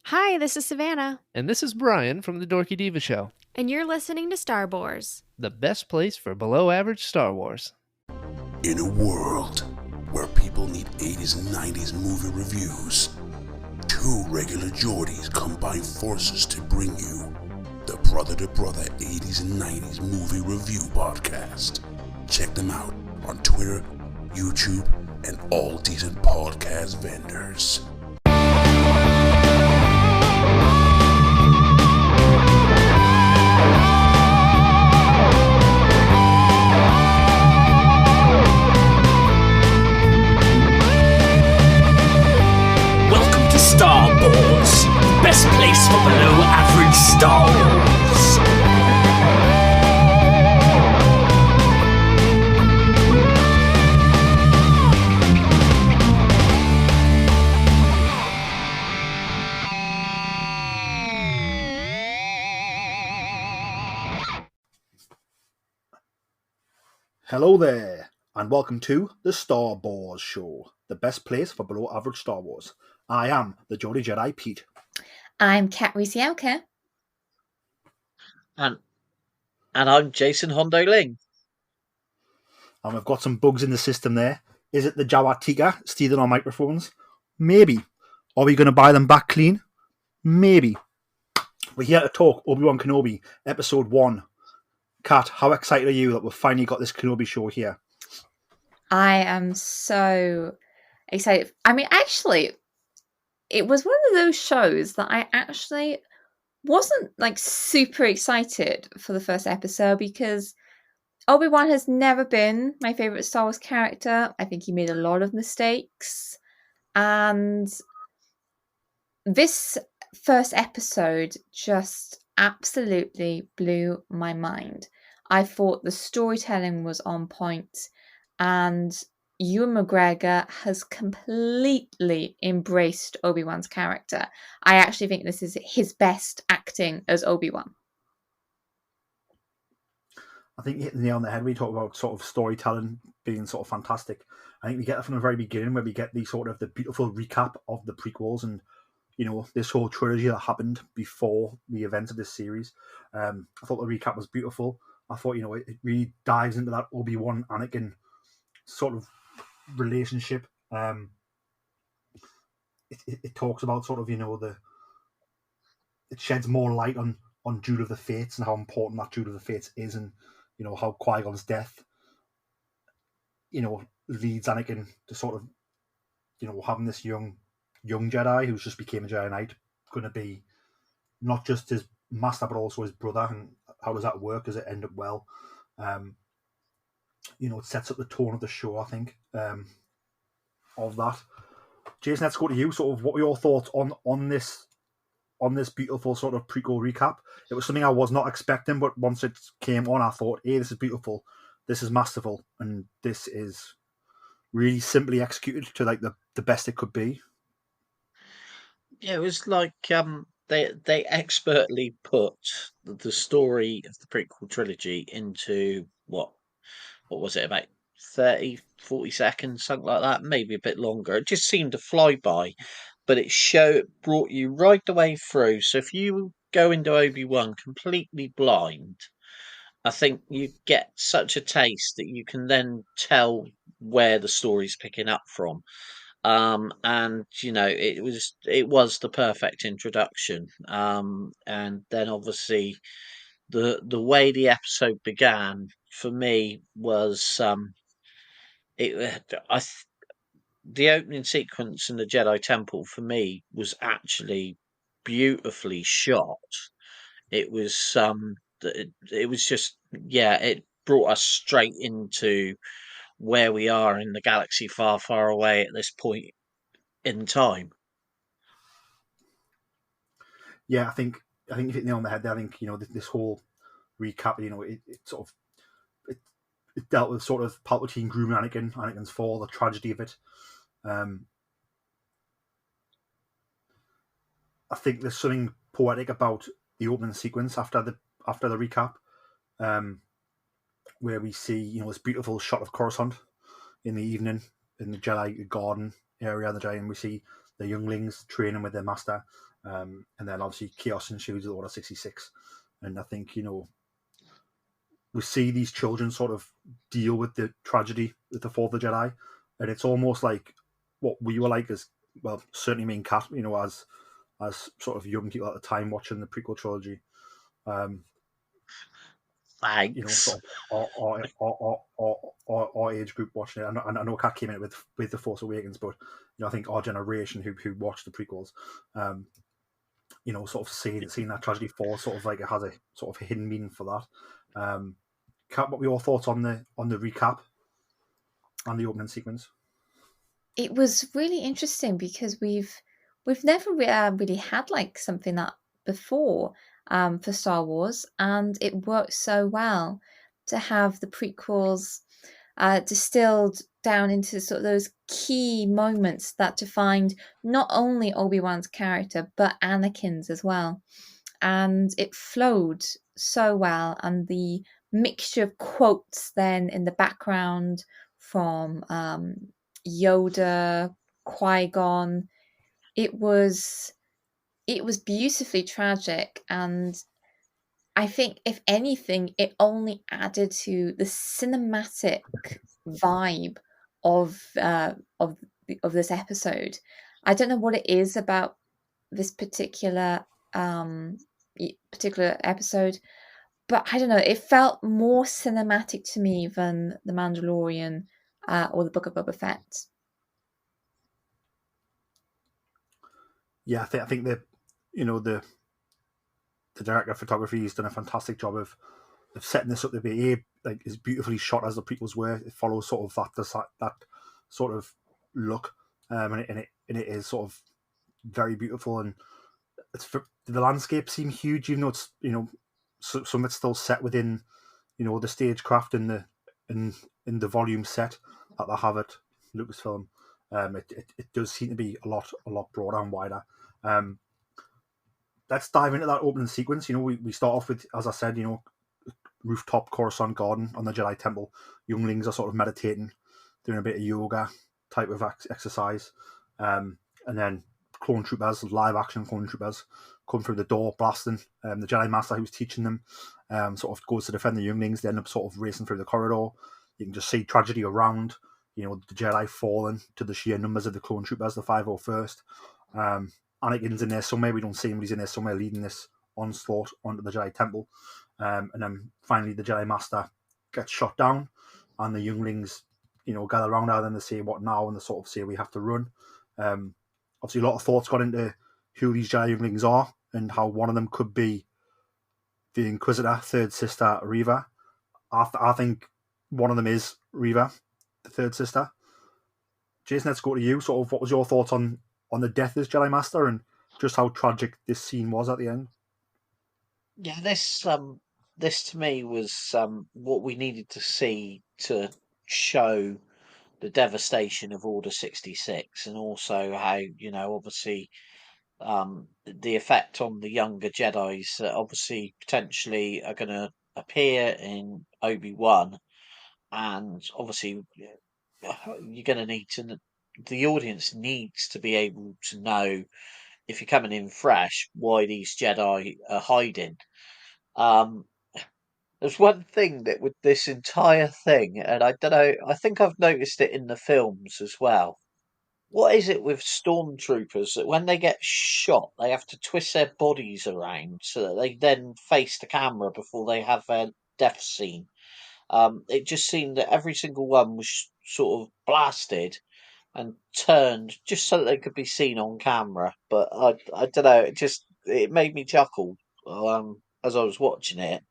Hi, this is Savannah, And this is Brian from the Dorky Diva Show, and you're listening to Star Wars. the best place for below average Star Wars. In a world where people need 80s and 90s movie reviews, two regular Geordies combine forces to bring you the Brother to Brother 80s and 90s movie review podcast. Check them out on Twitter, YouTube, and all decent podcast vendors. Welcome to Star Wars, best place for below average Star Wars. Hello there, and welcome to the Star Wars Show, the best place for below average Star Wars. I am the Geordie Jedi Pete. I'm Kat Reesielka. And I'm Jason Hondo Ling. And we've got some bugs in the system there. Is it the Jawatika stealing our microphones? Maybe. Are we going to buy them back clean? Maybe. We're here to talk Obi-Wan Kenobi, Episode 1. Kat, how excited are you that we've finally got this Kenobi show here? I am so excited. I mean, actually, it was one of those shows that I actually wasn't like super excited for the first episode because Obi-Wan has never been my favorite Star Wars character. I think he made a lot of mistakes. And this first episode just absolutely blew my mind. I thought the storytelling was on point, and Ewan McGregor has completely embraced Obi-Wan's character. I actually think this is his best acting as Obi-Wan. I think you hit the nail on the head. We talk about sort of storytelling being sort of fantastic. I think we get that from the very beginning, where we get the sort of the beautiful recap of the prequels and, you know, this whole trilogy that happened before the events of this series. I thought the recap was beautiful. I thought, you know, it really dives into that Obi-Wan Anakin sort of relationship. It talks about sort of, you know, it sheds more light on Duel of the Fates and how important that Duel of the Fates is, and, you know, how Qui-Gon's death, you know, leads Anakin to sort of, you know, having this young Jedi who's just became a Jedi Knight going to be not just his master but also his brother, and how does that work? Does it end up well? You know, it sets up the tone of the show, I think, of that. Jason, let's go to you. Sort of, what were your thoughts on this beautiful sort of prequel recap? It was something I was not expecting, but once it came on, I thought, hey, this is beautiful, this is masterful, and this is really simply executed to like the best it could be. Yeah, it was like they expertly put the story of the prequel trilogy into what was it, about 30, 40 seconds, something like that, maybe a bit longer. It just seemed to fly by, but it brought you right the way through. So if you go into Obi-Wan completely blind, I think you get such a taste that you can then tell where the story's picking up from. And you know, it was the perfect introduction. And then obviously the way the episode began for me was the opening sequence in the Jedi Temple for me was actually beautifully shot. It was it was just, yeah, it brought us straight into where we are in the galaxy far, far away at this point in time. Yeah, I think you hit the nail on the head there. I think, you know, this whole recap, you know, it sort of it dealt with sort of Palpatine grooming Anakin's fall, the tragedy of it. I think there's something poetic about the opening sequence after the recap, where we see, you know, this beautiful shot of Coruscant in the evening in the Jedi garden area of the Jedi, and we see the younglings training with their master, And then obviously chaos ensues with Order 66. And I think, we see these children sort of deal with the tragedy with the Fourth of Jedi, and it's almost like what we were like as well. Certainly, me and Kat, as sort of young people at the time watching the prequel trilogy. Um, Thanks. Sort of our age group watching it. I know Kat came in with the Force Awakens, but I think our generation who watched the prequels, sort of seeing that tragedy fall, sort of like it has a sort of hidden meaning for that. Kat, what were your thoughts on the recap and the opening sequence? It was really interesting because we've never really had like something that before for Star Wars, and it worked so well to have the prequels distilled down into sort of those key moments that defined not only Obi-Wan's character but Anakin's as well. And it flowed so well, and the mixture of quotes then in the background from Yoda, Qui-Gon, it was beautifully tragic, and I think if anything it only added to the cinematic vibe of this episode. I don't know what it is about this particular episode, but I don't know, it felt more cinematic to me than The Mandalorian or The Book of Boba Fett. Yeah, I think that the director of photography has done a fantastic job of setting this up to be like as beautifully shot as the prequels were. It follows sort of that sort of look, and it is sort of very beautiful, and the landscape seem huge, even though it's some of it's still set within the stagecraft and in the volume set that they have at Lucasfilm. It does seem to be a lot broader and wider. Let's dive into that opening sequence. We start off with, as I said, rooftop Coruscant garden on the Jedi Temple. Younglings are sort of meditating, doing a bit of yoga type of exercise, and then clone troopers, live action clone troopers, come through the door blasting. The Jedi Master who's teaching them sort of goes to defend the younglings. They end up sort of racing through the corridor. You can just see tragedy around. The Jedi falling to the sheer numbers of the clone troopers, the 501st. Anakin's in there somewhere. We don't see him, but he's in there somewhere leading this onslaught onto the Jedi Temple. And then finally the Jedi Master gets shot down, and the younglings, gather around her, and they say, "What now?" And they sort of say, "We have to run." Obviously, a lot of thoughts got into who these Jedi younglings are and how one of them could be the Inquisitor, third sister Reva. I think one of them is Reva, the third sister. Jason, let's go to you. Sort of, what was your thoughts on the death of this Jedi Master and just how tragic this scene was at the end? Yeah, this to me was what we needed to see to show the devastation of Order 66, and also how, obviously, the effect on the younger Jedis that obviously potentially are going to appear in Obi-Wan, and obviously you're going to need to, the audience needs to be able to know, if you're coming in fresh, why these Jedi are hiding. Um, there's one thing that with this entire thing, and I don't know, I think I've noticed it in the films as well. What is it with stormtroopers that when they get shot, they have to twist their bodies around so that they then face the camera before they have their death scene? It just seemed that every single one was sort of blasted and turned just so that they could be seen on camera. But I don't know, it made me chuckle as I was watching it.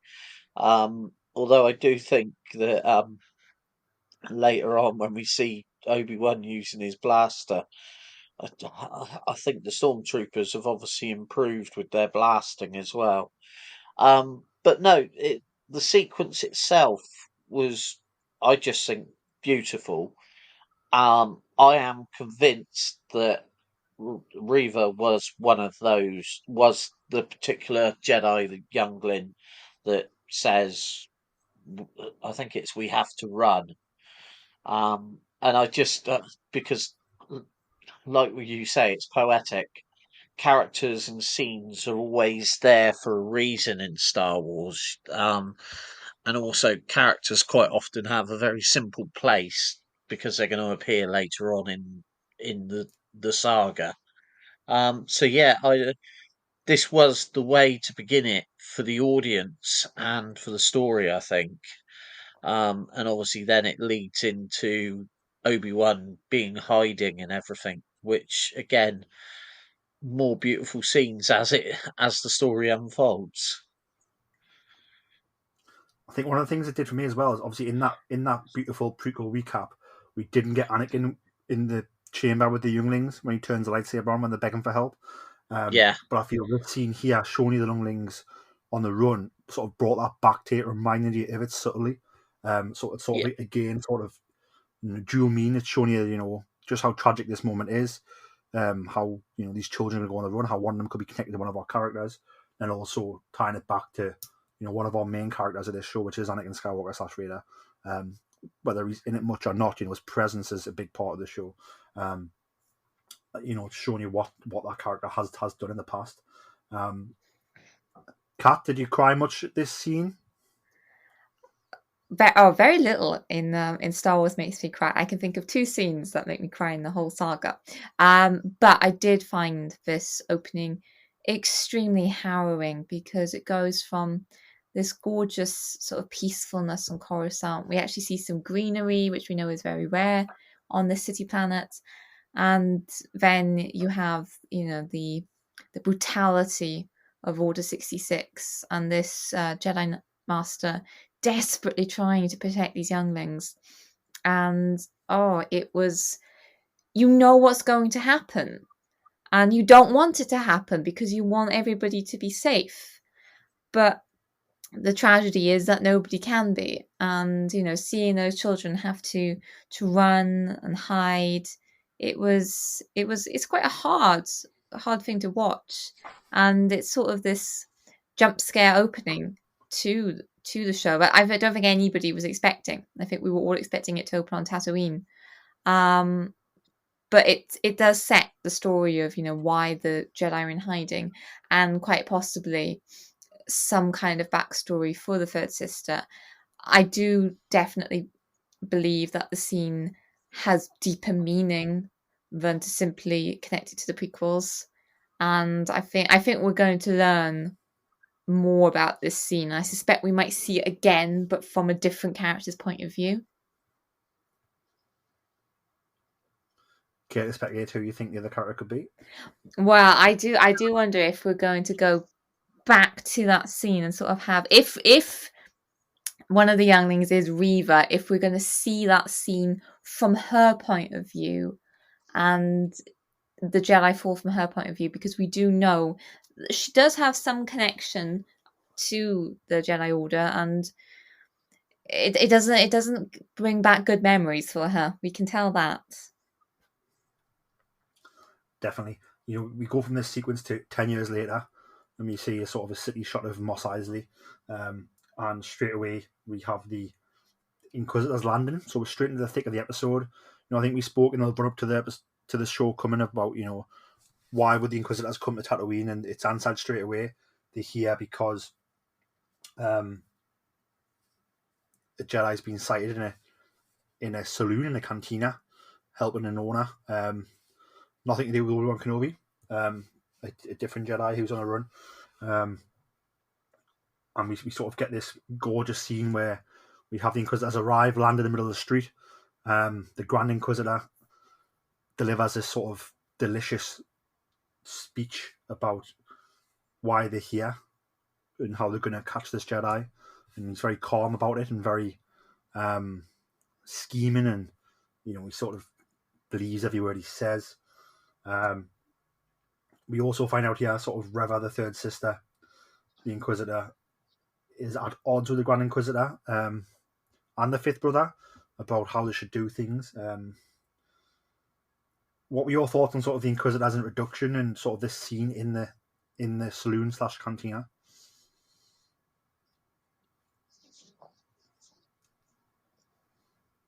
Although I do think that later on when we see Obi-Wan using his blaster, I think the stormtroopers have obviously improved with their blasting as well. But no, the sequence itself was, I just think, beautiful. I am convinced that Reva was was the particular Jedi, the youngling, that says, I think it's, "We have to run." And I just, because, like you say, it's poetic. characters and scenes are always there for a reason in Star Wars. And also characters quite often have a very simple place because they're going to appear later on in the saga. So yeah, this was the way to begin it for the audience and for the story, I think. And obviously then it leads into Obi-Wan being hiding and everything, which again, more beautiful scenes as the story unfolds. I think one of the things it did for me as well is obviously in that beautiful prequel recap, we didn't get Anakin in the chamber with the younglings when he turns the lightsaber on when they're begging for help. Yeah, But I feel this scene here, showing you the younglings on the run, sort of brought that back to it, reminded you of it subtly. Sort yeah, of again, sort of dual mean. It's showing you, just how tragic this moment is. How these children are going on the run, how one of them could be connected to one of our characters, and also tying it back to one of our main characters of this show, which is Anakin Skywalker / Raider. Whether he's in it much or not, his presence is a big part of the show. It's showing you what that character has done in the past. Kat, did you cry much at this scene? Very little in Star Wars makes me cry. I can think of 2 scenes that make me cry in the whole saga. But I did find this opening extremely harrowing because it goes from this gorgeous sort of peacefulness on Coruscant. We actually see some greenery, which we know is very rare on this city planet. And then you have, the brutality of Order 66 and this Jedi Master desperately trying to protect these younglings. And it was, what's going to happen. And you don't want it to happen because you want everybody to be safe. But the tragedy is that nobody can be. And, seeing those children have to run and hide, it's quite a hard thing to watch. And it's sort of this jump scare opening to the show, but I don't think anybody was expecting. I think we were all expecting it to open on Tatooine. But it does set the story of why the Jedi are in hiding, and quite possibly some kind of backstory for the third sister. I do definitely believe that the scene has deeper meaning than to simply connect it to the prequels, and I think we're going to learn more about this scene. I suspect we might see it again, but from a different character's point of view. Care to speculate who you think the other character could be? Well, I do wonder if we're going to go back to that scene and sort of have, if one of the younglings is Reva, if we're going to see that scene from her point of view and the Jedi fall from her point of view, because we do know she does have some connection to the Jedi Order, and it doesn't bring back good memories for her. We can tell that. Definitely. We go from this sequence to 10 years later, and we see a sort of a city shot of Mos Eisley, and straight away we have the Inquisitors landing. So we're straight into the thick of the episode. I think we spoke in the run up to the show coming about, why would the Inquisitors come to Tatooine, and it's answered straight away. They're here because the Jedi's been sighted in a saloon, in a cantina, helping an owner. Nothing to do with Obi-Wan Kenobi, a different Jedi who's on a run. And we sort of get this gorgeous scene where we have the Inquisitors arrive, land in the middle of the street. The Grand Inquisitor delivers this sort of delicious speech about why they're here and how they're going to catch this Jedi. And he's very calm about it and very scheming, and he sort of believes every word he says. We also find out here sort of Reva, the third sister, the Inquisitor, is at odds with the Grand Inquisitor and the fifth brother about how they should do things. What were your thoughts on sort of the Inquisitor's introduction and sort of this scene in the saloon / cantina?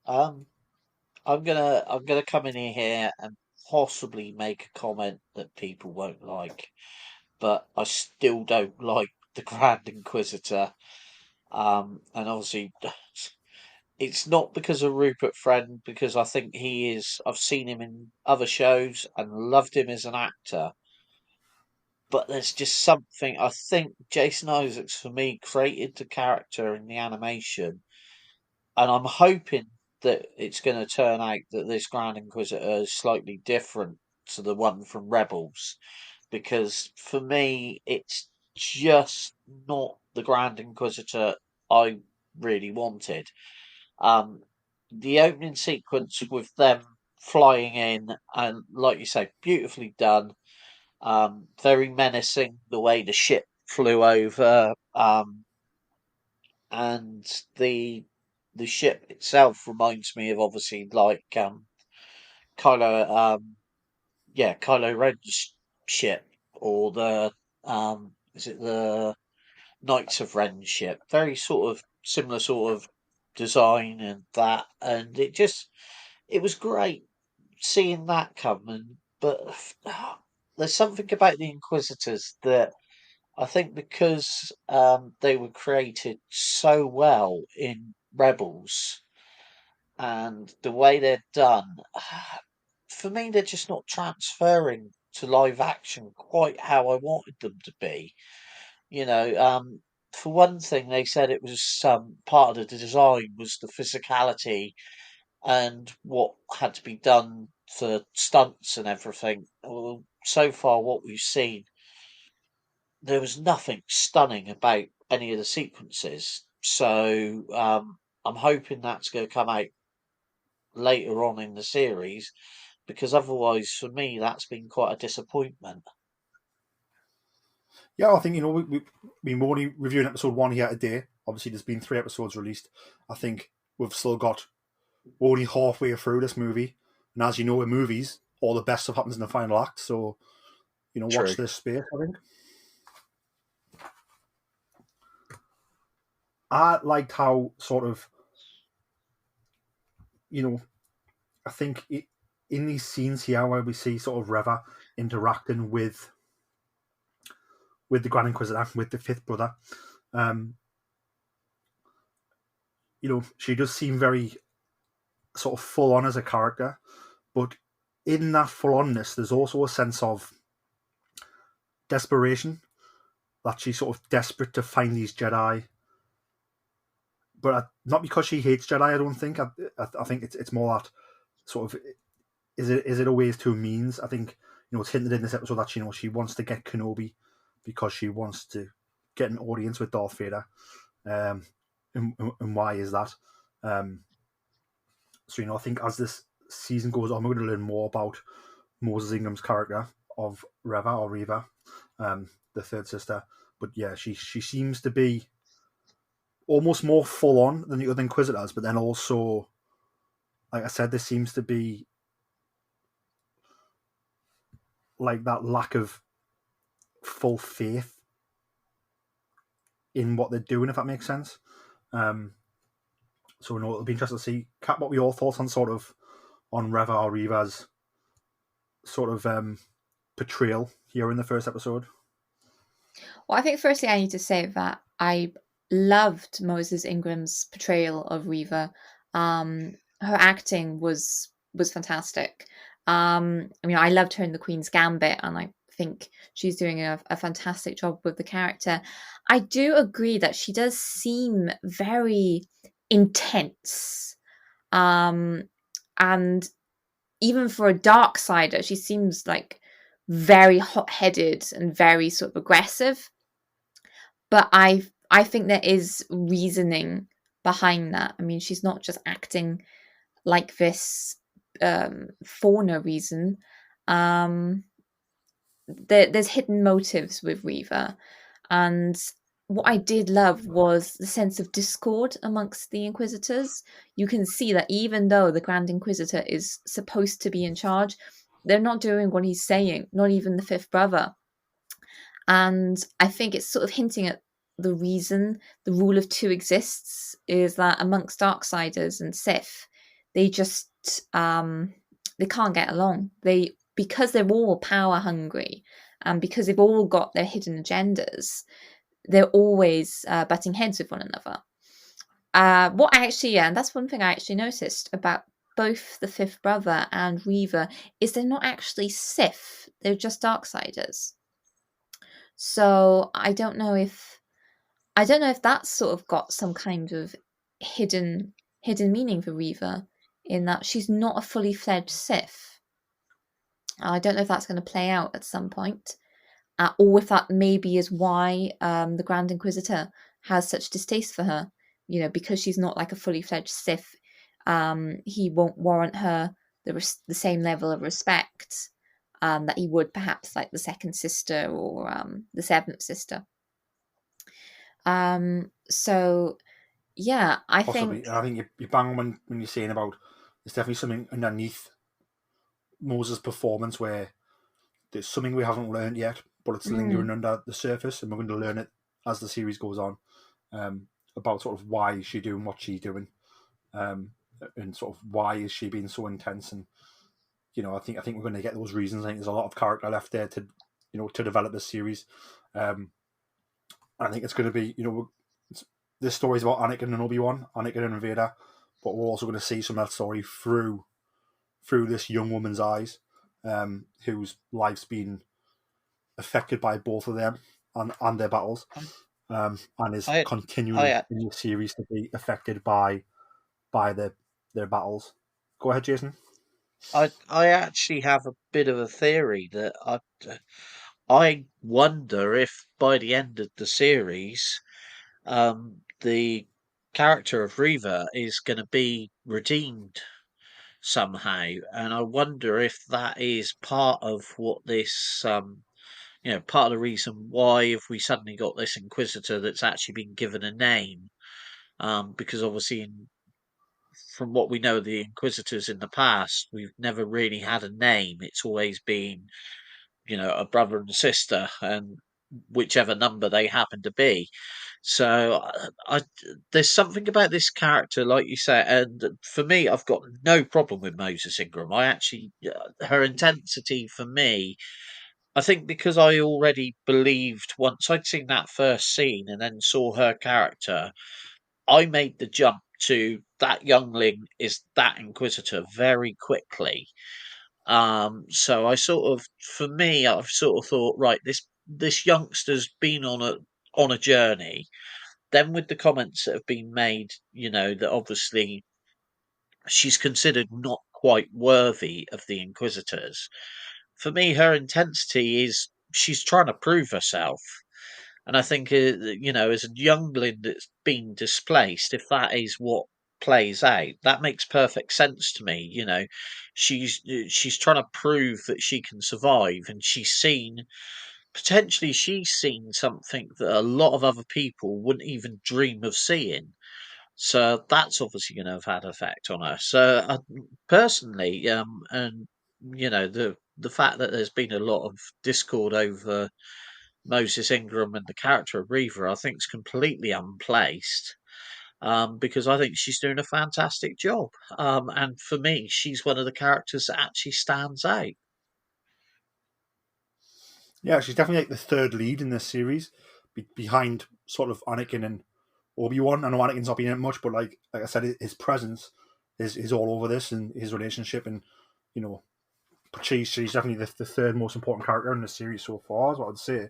I'm gonna come in here and possibly make a comment that people won't like, but I still don't like the Grand Inquisitor. And obviously, it's not because of Rupert Friend, because I think he is. I've seen him in other shows and loved him as an actor. But there's just something. I think Jason Isaacs, for me, created the character in the animation, and I'm hoping that it's going to turn out that this Grand Inquisitor is slightly different to the one from Rebels, because for me, it's just not the Grand Inquisitor I really wanted. Um, the opening sequence with them flying in, and like you say, beautifully done. Very menacing the way the ship flew over, and the ship itself reminds me of obviously like Kylo, Kylo Ren's ship, or the is it the Knights of Ren ship? Very sort of similar sort of design and that, and it was great seeing that come. And but there's something about the Inquisitors that I think, because they were created so well in Rebels and the way they're done, for me, they're just not transferring to live action quite how I wanted them to be. You know, for one thing, they said it was part of the design was the physicality and what had to be done for stunts and everything. Well, so far, what we've seen, there was nothing stunning about any of the sequences. So I'm hoping that's going to come out later on in the series, because otherwise, for me, that's been quite a disappointment. Yeah, I think we're only reviewing episode 1 here today. Obviously, there's been 3 episodes released. I think we've still got only halfway through this movie, and as you know, in movies, all the best stuff happens in the final act. So, True. watch this space. I think I liked how sort of, I think in these scenes here where we see sort of Reva interacting with the Grand Inquisitor, with the fifth brother, she does seem very sort of full on as a character, but in that full onness, there's also a sense of desperation, that she's sort of desperate to find these Jedi, but not because she hates Jedi. I don't think. I think it's more that sort of, is it a ways to a means. I think it's hinted in this episode that she wants to get Kenobi because she wants to get an audience with Darth Vader. And why is that? So I think as this season goes on, we're going to learn more about Moses Ingram's character of Reva, the third sister. But yeah, she seems to be almost more full on than the other Inquisitors, but then also, like I said, there seems to be like that lack of full faith in what they're doing, if that makes sense. So it'll be interesting to see, Kat, what were your thoughts on Reva or Reva's sort of portrayal here in the first episode? Well, I think firstly I need to say that I loved Moses Ingram's portrayal of Reva. Her acting was fantastic. I loved her in The Queen's Gambit, and I think she's doing a fantastic job with the character. I do agree that she does seem very intense. And even for a Darksider, she seems like very hot-headed and very sort of aggressive. But I think there is reasoning behind that. I mean, she's not just acting like this for no reason. There's hidden motives with Reva, and what I did love was the sense of discord amongst the Inquisitors. You can see that even though the Grand Inquisitor is supposed to be in charge, they're not doing what he's saying, not even the fifth brother. And I think it's sort of hinting at the reason the rule of two exists is that amongst Darksiders and Sith, they just they can't get along. They because they're all power hungry, and because they've all got their hidden agendas, they're always butting heads with one another. What I actually, and that's one thing I actually noticed about both the fifth brother and Reaver, is they're not actually Sith, they're just Darksiders. So I don't know if that's sort of got some kind of hidden meaning for Reaver, in that she's not a fully fledged Sith. I don't know if that's going to play out at some point, or if that maybe is why the Grand Inquisitor has such distaste for her. You know, because she's not like a fully fledged Sith, he won't warrant her the same level of respect that he would perhaps like the second sister or the seventh sister. So yeah, I Possibly. think And I think you bang when you're saying about there's definitely something underneath Moses' performance where there's something we haven't learned yet, but it's lingering under the surface, and we're going to learn it as the series goes on, about sort of why is she doing what she's doing, and sort of why is she being so intense. And I think we're going to get those reasons. I think there's a lot of character left there to develop this series. I think it's going to be this story's about Anakin and Obi-Wan, Anakin and Vader, but we're also going to see some of that story through this young woman's eyes, whose life's been affected by both of them and their battles, and is continuing in the series to be affected by their battles. Go ahead, Jason. I actually have a bit of a theory that I wonder if by the end of the series, the character of Reva is going to be redeemed somehow, and I wonder if that is part of what this, part of the reason why if we suddenly got this Inquisitor that's actually been given a name, because obviously from what we know of the Inquisitors in the past, we've never really had a name. It's always been, a brother and a sister, and whichever number they happen to be. So there's something about this character, like you say, and for me, I've got no problem with Moses Ingram. I actually, her intensity for me, I think because I already believed once I'd seen that first scene and then saw her character, I made the jump to that youngling is that Inquisitor very quickly. So I sort of, for me, I've sort of thought, right, this youngster's been on a journey. Then with the comments that have been made, that obviously she's considered not quite worthy of the Inquisitors. For me, her intensity is she's trying to prove herself. And I think, as a youngling that's been displaced, if that is what plays out, that makes perfect sense to me. She's trying to prove that she can survive, and she's seen something that a lot of other people wouldn't even dream of seeing. So that's obviously going to have had effect on her. So personally, and the fact that there's been a lot of discord over Moses Ingram and the character of Reaver, I think is completely unplaced. Because I think she's doing a fantastic job. And for me, she's one of the characters that actually stands out. Yeah, she's definitely like the third lead in this series, behind sort of Anakin and Obi-Wan. I know Anakin's not been in it much, but like I said, his presence is all over this, and his relationship, and but she's definitely the third most important character in the series so far, is what I'd say.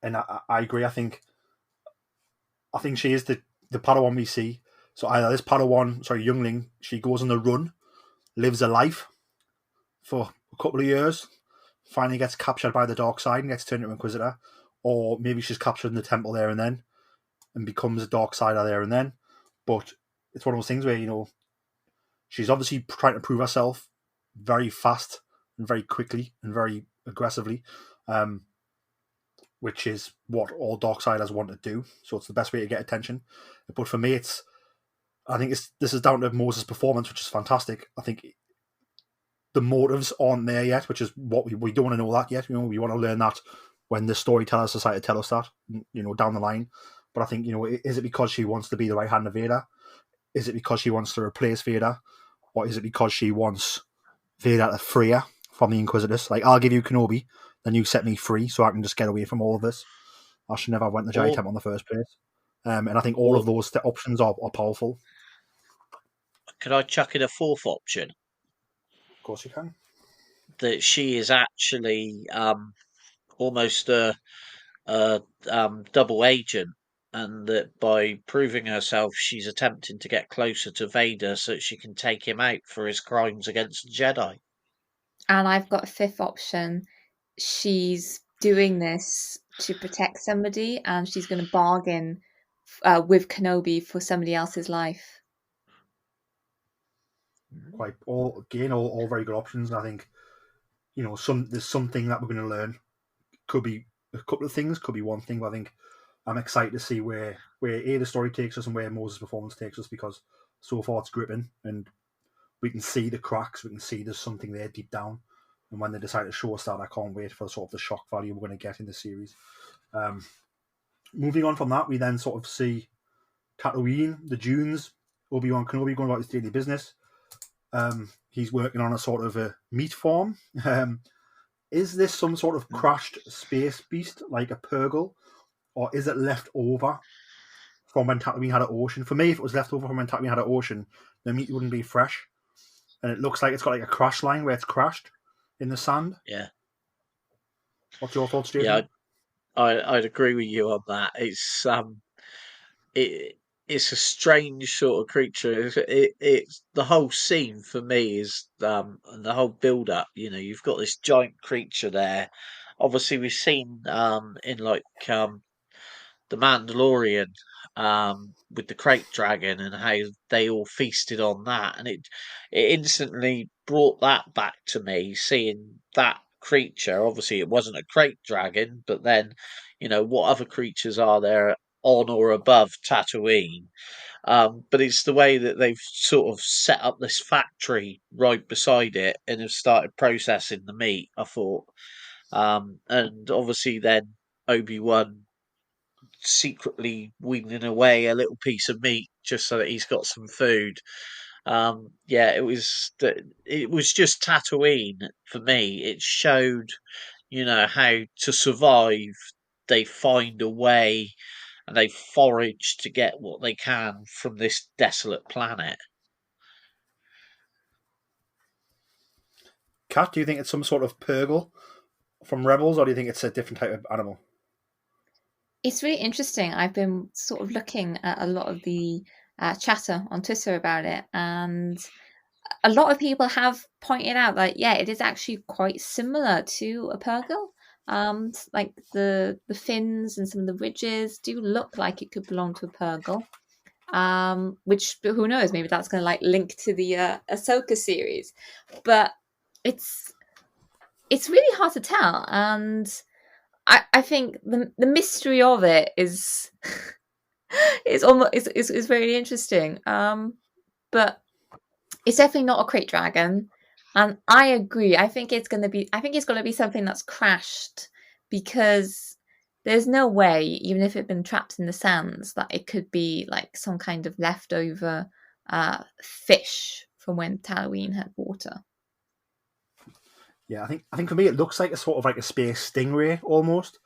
And I agree. I think she is the Padawan we see. So either this youngling, she goes on the run, lives a life for a couple of years, finally gets captured by the dark side and gets turned into Inquisitor, or maybe she's captured in the temple there and then, and becomes a dark sider there and then. But it's one of those things where she's obviously trying to prove herself very fast and very quickly and very aggressively, which is what all Darksiders want to do. So it's the best way to get attention. But for me, I think this is down to Moses' performance, which is fantastic. I think the motives aren't there yet, which is what we don't want to know that yet. We want to learn that when the storytellers decide to tell us that, down the line. But I think, is it because she wants to be the right hand of Vader? Is it because she wants to replace Vader? Or is it because she wants Vader to Freya from the Inquisitors. Like, I'll give you Kenobi, then you set me free so I can just get away from all of this. I should never have went to Jedi Or Temple in the first place. And I think all or of those options are powerful. could I chuck in a fourth option Of course you can. that she is actually almost a double agent, and that by proving herself, she's attempting to get closer to Vader so that she can take him out for his crimes against the Jedi. And I've got a fifth option. She's doing this to protect somebody, and she's going to bargain with Kenobi for somebody else's life. Quite all very good options. And I think there's something that we're going to learn. Could be a couple of things, could be one thing, but I think I'm excited to see where the story takes us and where Moses' performance takes us, because so far it's gripping and we can see the cracks, we can see there's something there deep down. And when they decide to show us that, I can't wait for sort of the shock value we're going to get in the series. Moving on from that, we then sort of see Tatooine, the dunes, Obi-Wan Kenobi going about his daily business. He's working on a sort of a meat farm. Is this some sort of crashed space beast like a Purgle, or is it left over from when Tatooine had an ocean? For me, if it was left over from when Tatooine had an ocean, the meat wouldn't be fresh. And it looks like it's got like a crash line where it's crashed in the sand. Yeah, What's your thoughts, Jason? yeah, I'd agree with you on that. It it's a strange sort of creature. It's the whole scene for me is and the whole build up. You've got this giant creature there. Obviously, we've seen in like the Mandalorian with the crate dragon and how they all feasted on that, and it instantly brought that back to me. Seeing that creature, obviously it wasn't a crate dragon, but then what other creatures are there on or above Tatooine? But it's the way that they've sort of set up this factory right beside it and have started processing the meat. I thought, and obviously then Obi-Wan secretly wheeling away a little piece of meat just so that he's got some food. Yeah, it was just Tatooine for me. It showed, how to survive. They find a way and they forage to get what they can from this desolate planet. Kat, do you think it's some sort of Purgle from Rebels, or do you think it's a different type of animal? It's really interesting. I've been sort of looking at a lot of the chatter on Twitter about it, and a lot of people have pointed out that it is actually quite similar to a Purgle. Like the fins and some of the ridges do look like it could belong to a Purgle. Which who knows? Maybe that's going to like link to the Ahsoka series, but it's really hard to tell, and I think the mystery of it is is very interesting. But it's definitely not a crate dragon, and I agree. I think it's going to be something that's crashed, because there's no way, even if it had been trapped in the sands, that it could be like some kind of leftover fish from when Tatooine had water. Yeah, I think for me it looks like a sort of like a space stingray almost.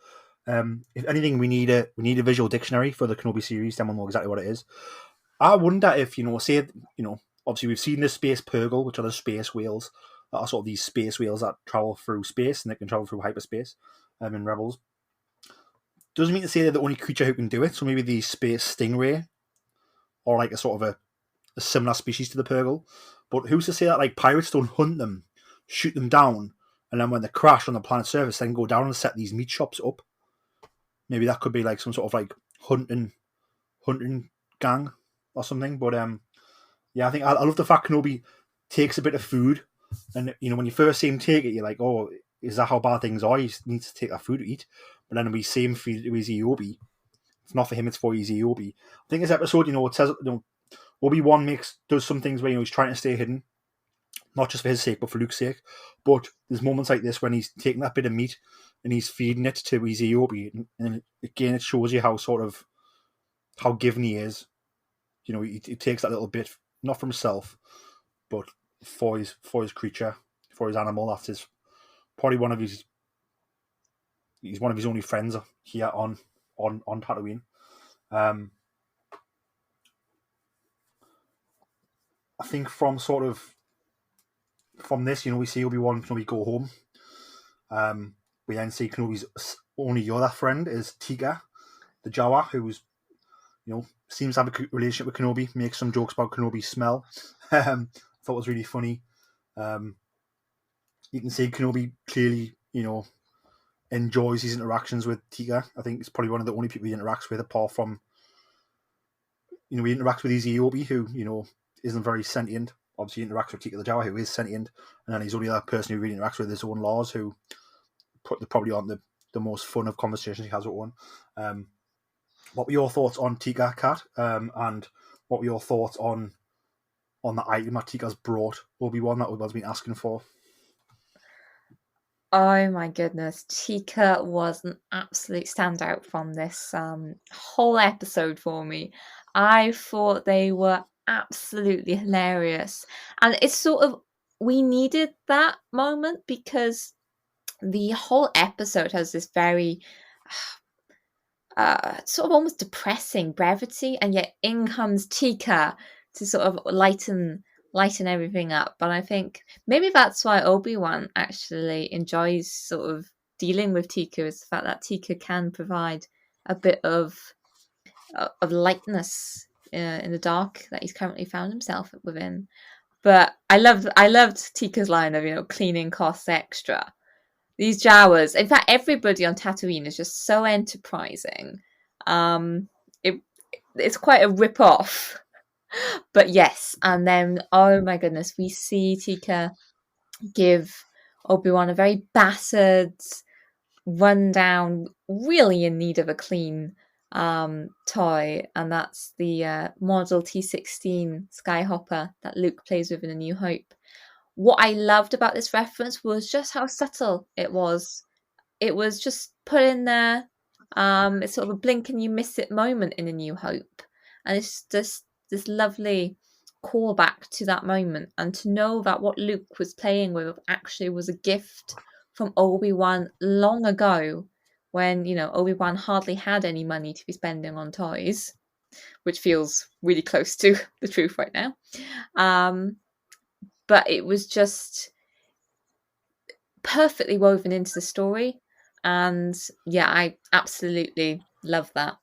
If anything, we need a visual dictionary for the Kenobi series. Then we'll know exactly what it is. I wonder if obviously we've seen the space Purgle, which are the space whales that are sort of these space whales that travel through space and they can travel through hyperspace. In Rebels, doesn't mean to say they're the only creature who can do it. So maybe the space stingray, or like a sort of a similar species to the Purgle. But who's to say that like pirates don't hunt them, shoot them down, and then when they crash on the planet's surface, then go down and set these meat shops up? Maybe that could be like some sort of like hunting gang or something. But yeah, I think I love the fact Kenobi takes a bit of food, and when you first see him take it, you're like, oh, is that how bad things are? He needs to take that food to eat. But then we see him feed it to his Obi. It's not for him; it's for his Obi. I think this episode, it says Obi-Wan does some things where he's trying to stay hidden, not just for his sake, but for Luke's sake. But there's moments like this when he's taking that bit of meat and he's feeding it to his Obi, and again, it shows you how given he is. He takes that little bit, not for himself, but for his creature, for his animal. That's his probably one of his. He's one of his only friends here on Tatooine. I think from this, we see Obi-Wan Kenobi go home. We then see Kenobi's only other friend is Tika, the Jawa, who's seems to have a relationship with Kenobi. Makes some jokes about Kenobi's smell. Thought it was really funny. You can see Kenobi clearly, enjoys his interactions with Tika. I think it's probably one of the only people he interacts with, apart from, he interacts with his Eobi, who, isn't very sentient. Obviously, he interacts with Tika the Jawa, who is sentient, and then he's only that person who really interacts with his own laws, who probably aren't the most fun of conversations he has with one. What were your thoughts on Tika, Kat? And what were your thoughts on the item that Tika's brought Obi-Wan that Obi-Wan's been asking for? Oh my goodness, Tika was an absolute standout from this whole episode for me. I thought they were absolutely hilarious. And it's sort of, we needed that moment because the whole episode has this very sort of almost depressing brevity, and yet in comes Tika to sort of lighten everything up. But I think maybe that's why Obi-Wan actually enjoys sort of dealing with Tika, is the fact that Tika can provide a bit of lightness in the dark that he's currently found himself within. But I loved Tika's line of cleaning costs extra. These Jawas, in fact, everybody on Tatooine is just so enterprising. It's quite a rip-off. But yes, and then, oh my goodness, we see Tika give Obi-Wan a very battered, run-down, really in need of a clean toy, and that's the model T-16 Skyhopper that Luke plays with in A New Hope. What I loved about this reference was just how subtle it was. It was just put in there. It's sort of a blink and you miss it moment in A New Hope. And it's just this lovely callback to that moment. And to know that what Luke was playing with actually was a gift from Obi-Wan long ago, when, Obi-Wan hardly had any money to be spending on toys, which feels really close to the truth right now. But it was just perfectly woven into the story. And yeah, I absolutely love that.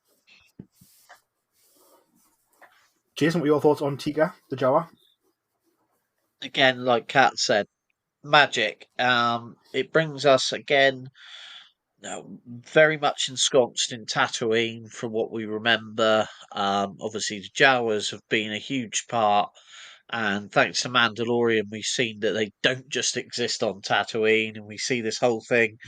Jason, what were your thoughts on Tika, the Jawa? Again, like Kat said, magic. It brings us again, very much ensconced in Tatooine from what we remember. Obviously, the Jawas have been a huge part, and thanks to Mandalorian, we've seen that they don't just exist on Tatooine, and we see this whole thing.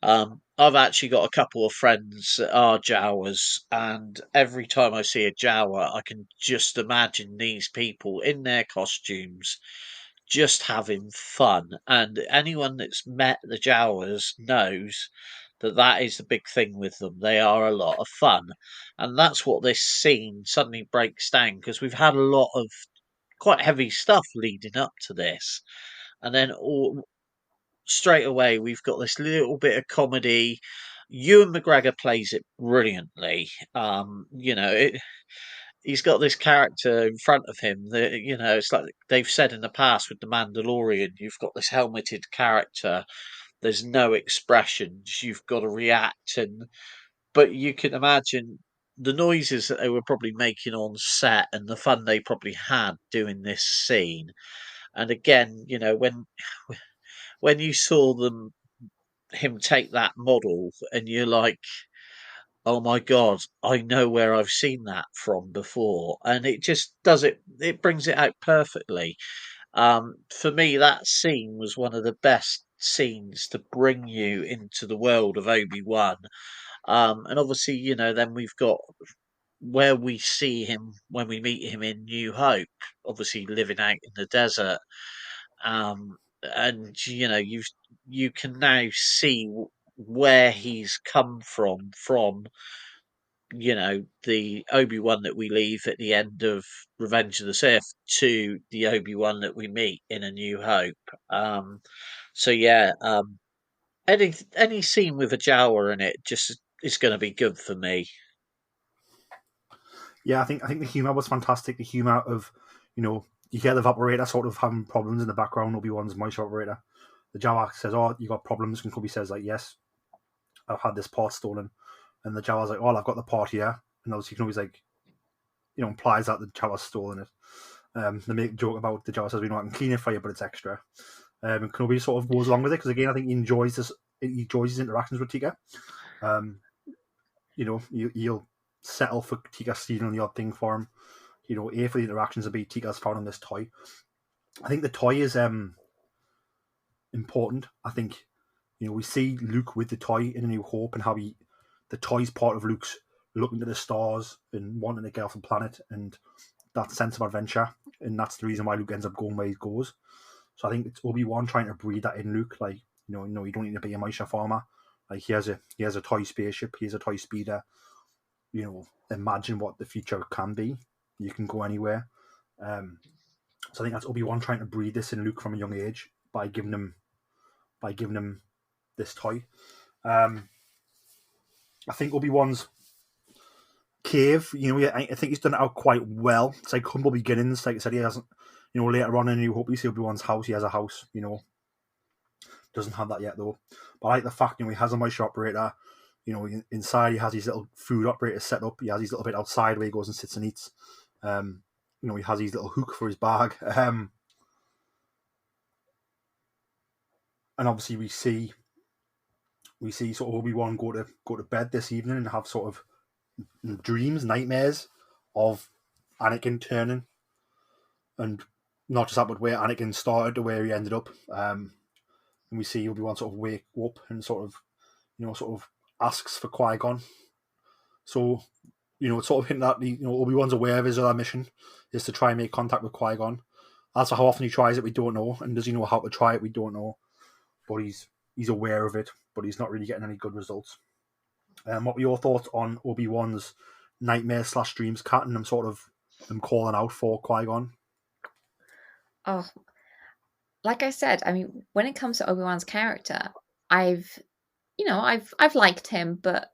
I've actually got a couple of friends that are Jawas, and every time I see a Jawa, I can just imagine these people in their costumes just having fun. And anyone that's met the Jawas knows that that is the big thing with them. They are a lot of fun. And that's what this scene suddenly breaks down, because we've had a lot of quite heavy stuff leading up to this. And then straight away, we've got this little bit of comedy. Ewan McGregor plays it brilliantly. He's got this character in front of him that, it's like they've said in the past with the Mandalorian, you've got this helmeted character. There's no expressions. You've got to react, but you can imagine the noises that they were probably making on set and the fun they probably had doing this scene. And again, when you saw him take that model, and you're like, oh my god, I know where I've seen that from before, and it just does it. It brings it out perfectly. For me, that scene was one of the best scenes to bring you into the world of Obi-Wan. And obviously, then we've got where we see him when we meet him in New Hope, obviously living out in the desert. And you can now see where he's come from the Obi-Wan that we leave at the end of Revenge of the Sith to the Obi-Wan that we meet in A New Hope. So yeah, any scene with a Jawa in it just is going to be good for me. Yeah, I think the humor was fantastic. The humor of, you hear the Vaporator sort of having problems in the background. Obi-Wan's Moisture Operator. The Jawa says, "Oh, you got problems?" And Kobe says, like, "Yes, I've had this part stolen." And the Jawa's like, "Oh, I've got the part here." And obviously Kenobi's like, implies that the Jawa's stolen it. They make a joke about the Jawa says, "I can clean it for you, but it's extra." And Kenobi sort of goes along with it because, again, I think he enjoys this. He enjoys his interactions with Tika. He'll settle for Tika stealing the odd thing for him. A, for the interactions, and B, Tika's found on this toy. I think the toy is important. I think, we see Luke with the toy in A New Hope and how the toy's part of Luke's looking to the stars and wanting to get off the planet and that sense of adventure. And that's the reason why Luke ends up going where he goes. So I think it's Obi-Wan trying to breed that in Luke. Like, you don't need to be a Maisha farmer. Like, he has a toy spaceship. He has a toy speeder. Imagine what the future can be. You can go anywhere. So I think that's Obi-Wan trying to breed this in Luke from a young age by giving him this toy. I think Obi-Wan's cave, I think he's done it out quite well. It's like humble beginnings. Like I said, he hasn't, later on in New Hope, you see Obi-Wan's house. He has a house, doesn't have that yet though. But I like the fact, he has a Moisture Operator. Inside he has his little food operator set up. He has his little bit outside where he goes and sits and eats. He has his little hook for his bag. And obviously we see sort of Obi-Wan go to bed this evening and have sort of dreams, nightmares of Anakin turning, and not just that, but where Anakin started to where he ended up. And we see Obi-Wan sort of wake up and sort of asks for Qui-Gon. So, it's sort of hinting that Obi-Wan's aware of his other mission is to try and make contact with Qui-Gon. As for how often he tries it, we don't know, and does he know how to try it, we don't know. But he's aware of it, but he's not really getting any good results. What were your thoughts on Obi-Wan's nightmare/dreams cat and them calling out for Qui-Gon? Oh, like I said, I mean, when it comes to Obi-Wan's character, I've liked him, but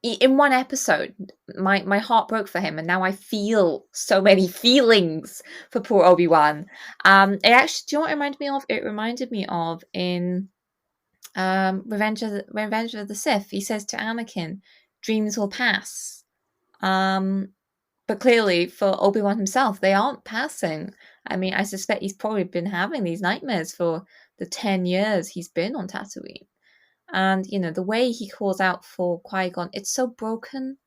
in one episode, my heart broke for him, and now I feel so many feelings for poor Obi-Wan. It actually, do you know what it reminded me of? It reminded me of in Revenge of the Sith. He says to Anakin, "Dreams will pass." But clearly, for Obi-Wan himself, they aren't passing. I mean, I suspect he's probably been having these nightmares for the 10 years he's been on Tatooine. And, the way he calls out for Qui-Gon, it's so broken.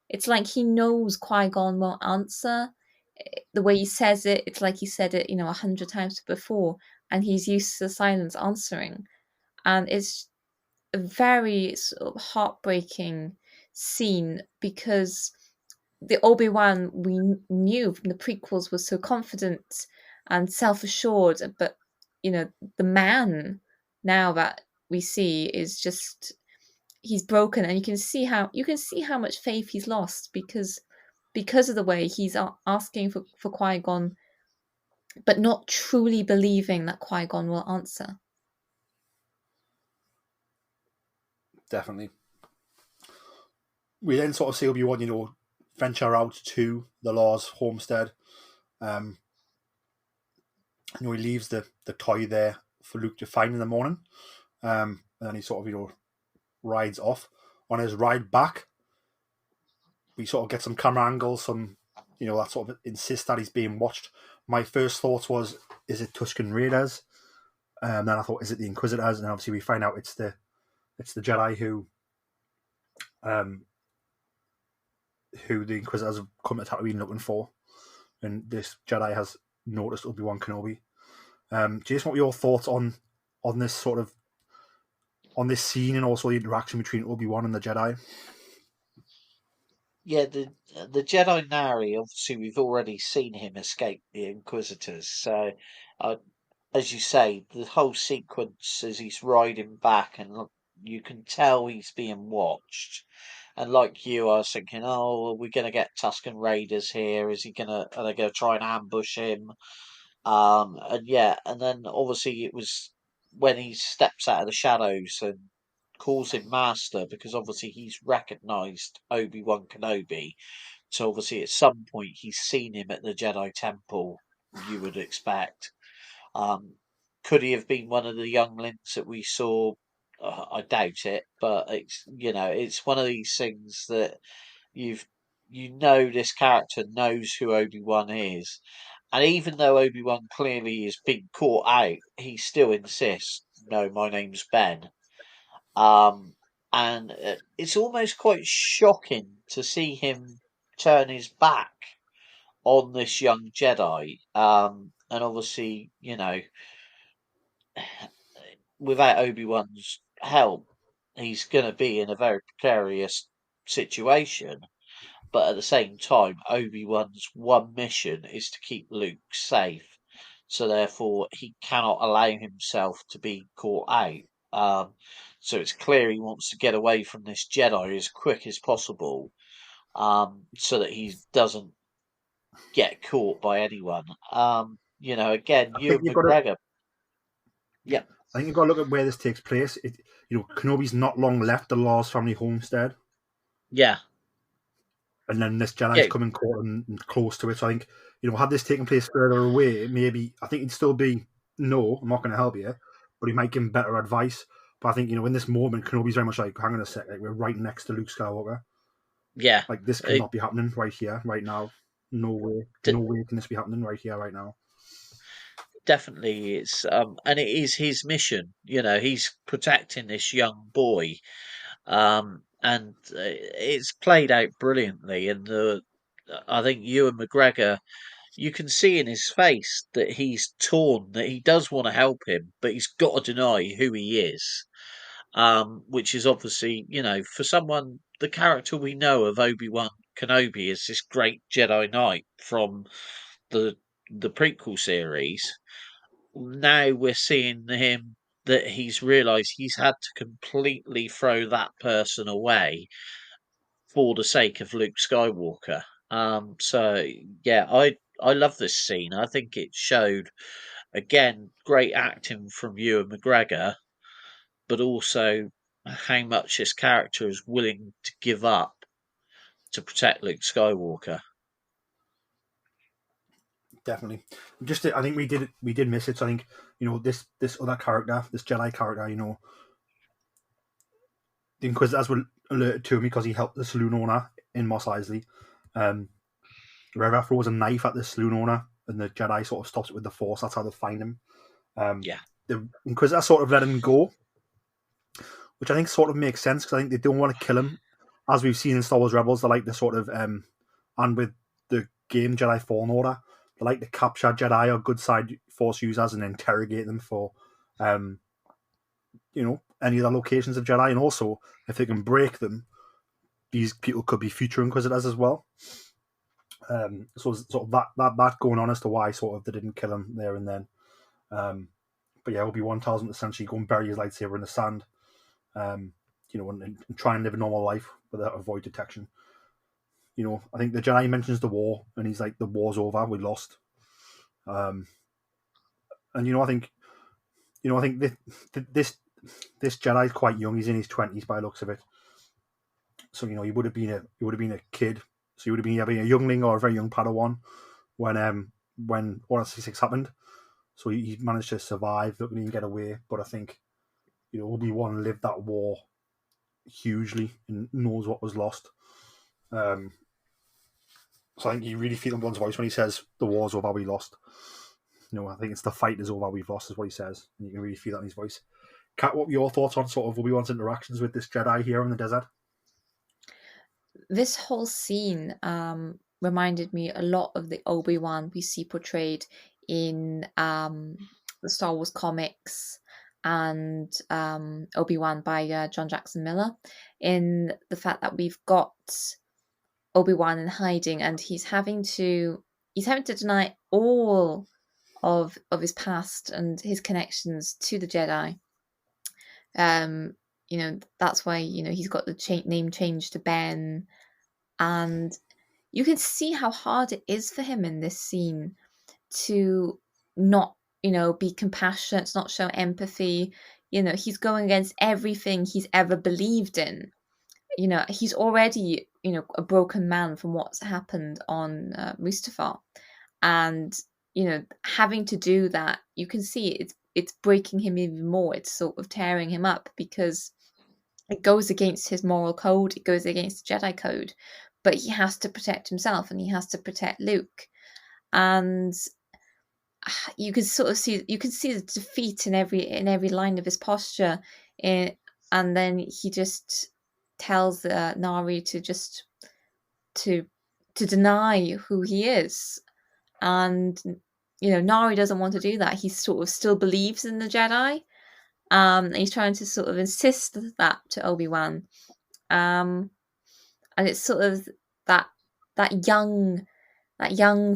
It's like he knows Qui-Gon won't answer. The way he says it, it's like he said it, 100 times before, and he's used to silence answering. And it's a very sort of heartbreaking scene because the Obi-Wan we knew from the prequels was so confident and self-assured, but the man now that we see is just, he's broken, and you can see how much faith he's lost because of the way he's asking for Qui-Gon, but not truly believing that Qui-Gon will answer. Definitely. We then sort of see Obi-Wan, venture out to the Law's homestead. He leaves the toy there for Luke to find in the morning. And then he sort of, rides off. On his ride back, we sort of get some camera angles, that sort of insists that he's being watched. My first thought was, is it Tusken Raiders? Then I thought, is it the Inquisitors? And obviously we find out it's the Jedi who the Inquisitors have come to Tatooine looking for. And this Jedi has noticed Obi-Wan Kenobi. Jason, what were your thoughts on this sort of, on this scene and also the interaction between Obi-Wan and the Jedi? Yeah, the Jedi Nari. Obviously, we've already seen him escape the Inquisitors. So, as you say, the whole sequence as he's riding back and You can tell he's being watched. And like you, I was thinking, oh, are we going to get Tusken Raiders here? Are they going to try and ambush him? And yeah, and then obviously it was when he steps out of the shadows and calls him Master, because obviously he's recognized Obi-Wan Kenobi. So obviously at some point he's seen him at the Jedi Temple, you would expect. Um, could he have been one of the younglings that we saw? I doubt it, but it's one of these things that you've this character knows who Obi-Wan is, and even though Obi-Wan clearly is being caught out, he still insists, "No, my name's Ben." Um, and it's almost quite shocking to see him turn his back on this young Jedi. And obviously, without Obi-Wan's help, he's going to be in a very precarious situation. But at the same time, Obi-Wan's one mission is to keep Luke safe. So therefore, he cannot allow himself to be caught out. So it's clear he wants to get away from this Jedi as quick as possible, so that he doesn't get caught by anyone. Again, I you think and you've got to. McGregor. Yeah, I think you've got to look at where this takes place. Kenobi's not long left the Lars family homestead, yeah, and then this Jedi's yeah. coming caught and close to it. So I think, had this taken place further away, maybe I think he'd still be, no, I'm not going to help you, but he might give him better advice. But I think, in this moment, Kenobi's very much like, hang on a sec, like we're right next to Luke Skywalker. Yeah. Like this cannot be happening right here, right now. No way, no way can this be happening right here, right now. Definitely it's and it is his mission. He's protecting this young boy, and it's played out brilliantly. And I think Ewan McGregor, you can see in his face that he's torn, that he does want to help him, but he's got to deny who he is. Which is obviously, for someone, the character we know of Obi-Wan Kenobi is this great Jedi Knight from the prequel series. Now we're seeing him that he's realised he's had to completely throw that person away for the sake of Luke Skywalker. So yeah, I love this scene. I think it showed again great acting from Ewan McGregor, but also how much this character is willing to give up to protect Luke Skywalker. Definitely. I think we did miss it. So I think, this other character, this Jedi character, the Inquisitors were alerted to him because he helped the saloon owner in Mos Eisley. Reva throws a knife at the saloon owner, and the Jedi sort of stops it with the Force. That's how they find him. Yeah. The Inquisitors sort of let him go, which I think sort of makes sense, because I think they don't want to kill him. As we've seen in Star Wars Rebels, they like to sort of, and with the game Jedi Fallen Order, they like to capture Jedi or good side Force users and interrogate them for, any other locations of Jedi. And also, if they can break them, these people could be future Inquisitors as well. So sort of that going on as to why sort of they didn't kill him there and then. But yeah, Obi-Wan tells him to essentially go and bury his lightsaber in the sand, and try and live a normal life without avoid detection. I think the Jedi mentions the war, and he's like, "The war's over. We lost." And I think this Jedi is quite young. He's in his 20s by the looks of it. So he would have been a kid. So he would have been either a youngling or a very young Padawan when Order 66 happened. So he managed to survive, didn't even get away. But I think Obi-Wan lived that war hugely and knows what was lost. So I think you really feel in One's voice when he says the war's over, we lost. I think it's the fight is over, we've lost, is what he says, and you can really feel that in his voice. Kat, what were your thoughts on sort of Obi-Wan's interactions with this Jedi here in the desert? This whole scene reminded me a lot of the Obi-Wan we see portrayed in the Star Wars comics and Obi-Wan by John Jackson Miller, in the fact that we've got Obi-Wan in hiding, and he's having to deny all of his past and his connections to the Jedi. that's why he's got the name changed to Ben, and you can see how hard it is for him in this scene to not be compassionate, to not show empathy. He's going against everything he's ever believed in. He's already a broken man from what's happened on Mustafar, and having to do that, you can see it's breaking him even more. It's sort of tearing him up because it goes against his moral code, it goes against the Jedi code, but he has to protect himself and he has to protect Luke. And you can sort of see the defeat in every line of his posture, and then he just tells Nari to deny who he is. And Nari doesn't want to do that. He sort of still believes in the Jedi. And he's trying to sort of insist that to Obi-Wan. And it's sort of that young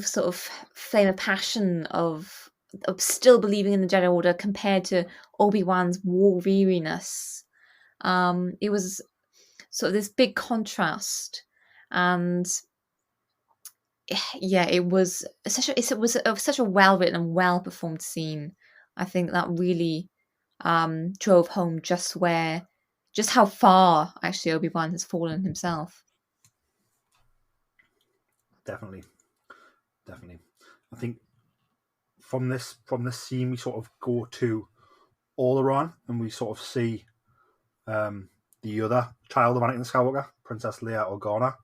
sort of flame of passion of still believing in the Jedi Order compared to Obi-Wan's war weariness. It was sort of this big contrast, and yeah, it was such a well written and well performed scene. I think that really drove home just how far actually Obi-Wan has fallen himself. Definitely. I think from this scene we sort of go to Alderaan, and we sort of see the other child of Anakin Skywalker, Princess Leia Organa.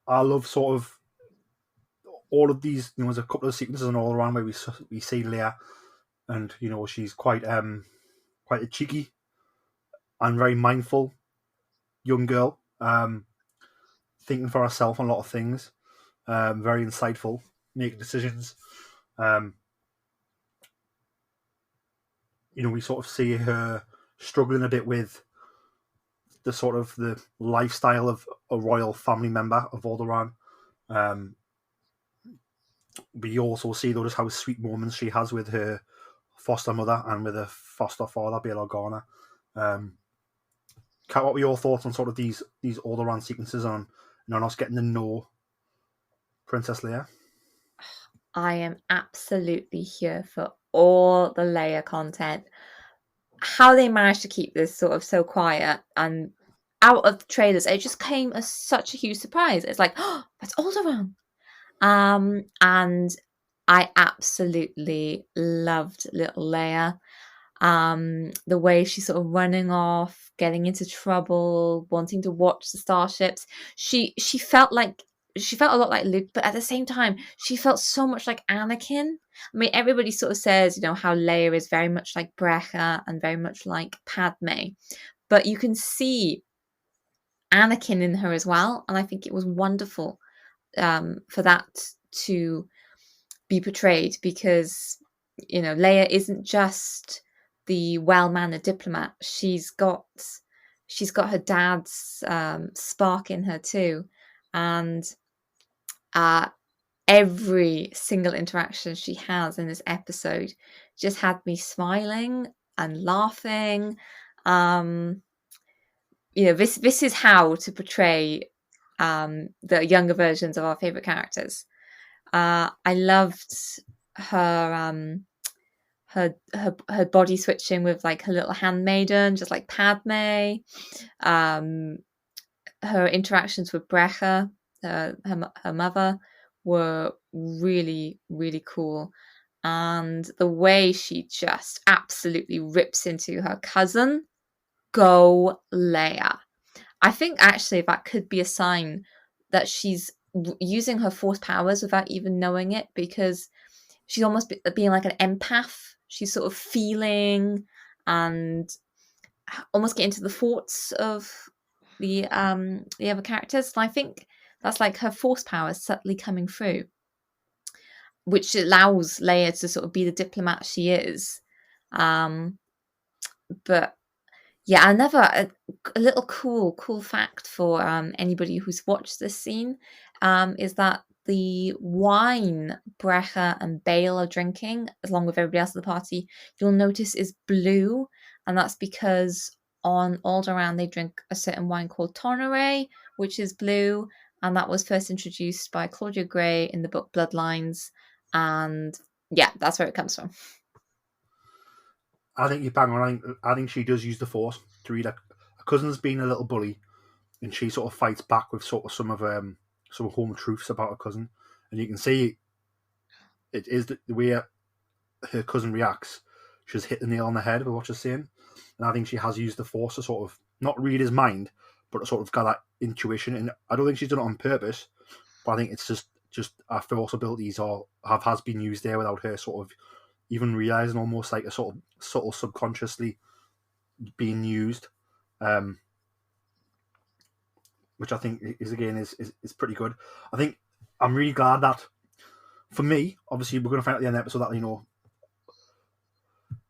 I love sort of all of these. There's a couple of sequences on Alderaan where we see Leia, and she's quite a cheeky and very mindful young girl, thinking for herself on a lot of things, very insightful, making decisions. We sort of see her struggling a bit with the sort of the lifestyle of a royal family member of Alderaan. We also see though just how sweet moments she has with her foster mother and with her foster father, Bail Organa. Kat, what were your thoughts on sort of these Alderaan sequences on us getting to know Princess Leia? I am absolutely here for all the Leia content. How they managed to keep this sort of so quiet and out of the trailers, it just came as such a huge surprise. It's like, oh, that's Alderaan. And I absolutely loved little Leia. The way she's sort of running off, getting into trouble, wanting to watch the starships. She felt a lot like Luke, but at the same time, she felt so much like Anakin. I mean, everybody sort of says, how Leia is very much like Breca and very much like Padme, but you can see Anakin in her as well, and I think it was wonderful for that to be portrayed, because Leia isn't just the well-mannered diplomat. She's got her dad's spark in her too, and every single interaction she has in this episode just had me smiling and laughing. This is how to portray the younger versions of our favorite characters. I loved her her body switching with like her little handmaiden, just like Padme. Her interactions with Breca, her mother, were really, really cool. And the way she just absolutely rips into her cousin, go Leia. I think actually that could be a sign that she's using her force powers without even knowing it, because she's almost being like an empath. She's sort of feeling and almost getting into the thoughts of the other characters. And I think that's like her force powers subtly coming through, which allows Leia to sort of be the diplomat she is. But yeah, a little cool fact for anybody who's watched this scene is that the wine Brecha and Bale are drinking, along with everybody else at the party, you'll notice is blue, and that's because on Alderaan they drink a certain wine called Tonneray, which is blue, and that was first introduced by Claudia Gray in the book Bloodlines, and yeah, that's where it comes from. I think you bang on. I think she does use the Force to read her cousin's been a little bully, and she sort of fights back with sort of some home truths about her cousin, and you can see it is the way her cousin reacts. She's hit the nail on the head with what she's saying, and I think she has used the Force to sort of not read his mind, but to sort of got that intuition. And I don't think she's done it on purpose, but I think it's just her Force abilities has been used there without her sort of even realizing, almost like a sort of subtle subconsciously being used, which I think is pretty good. I think I'm really glad that, for me, obviously we're going to find out at the end of the episode that, you know,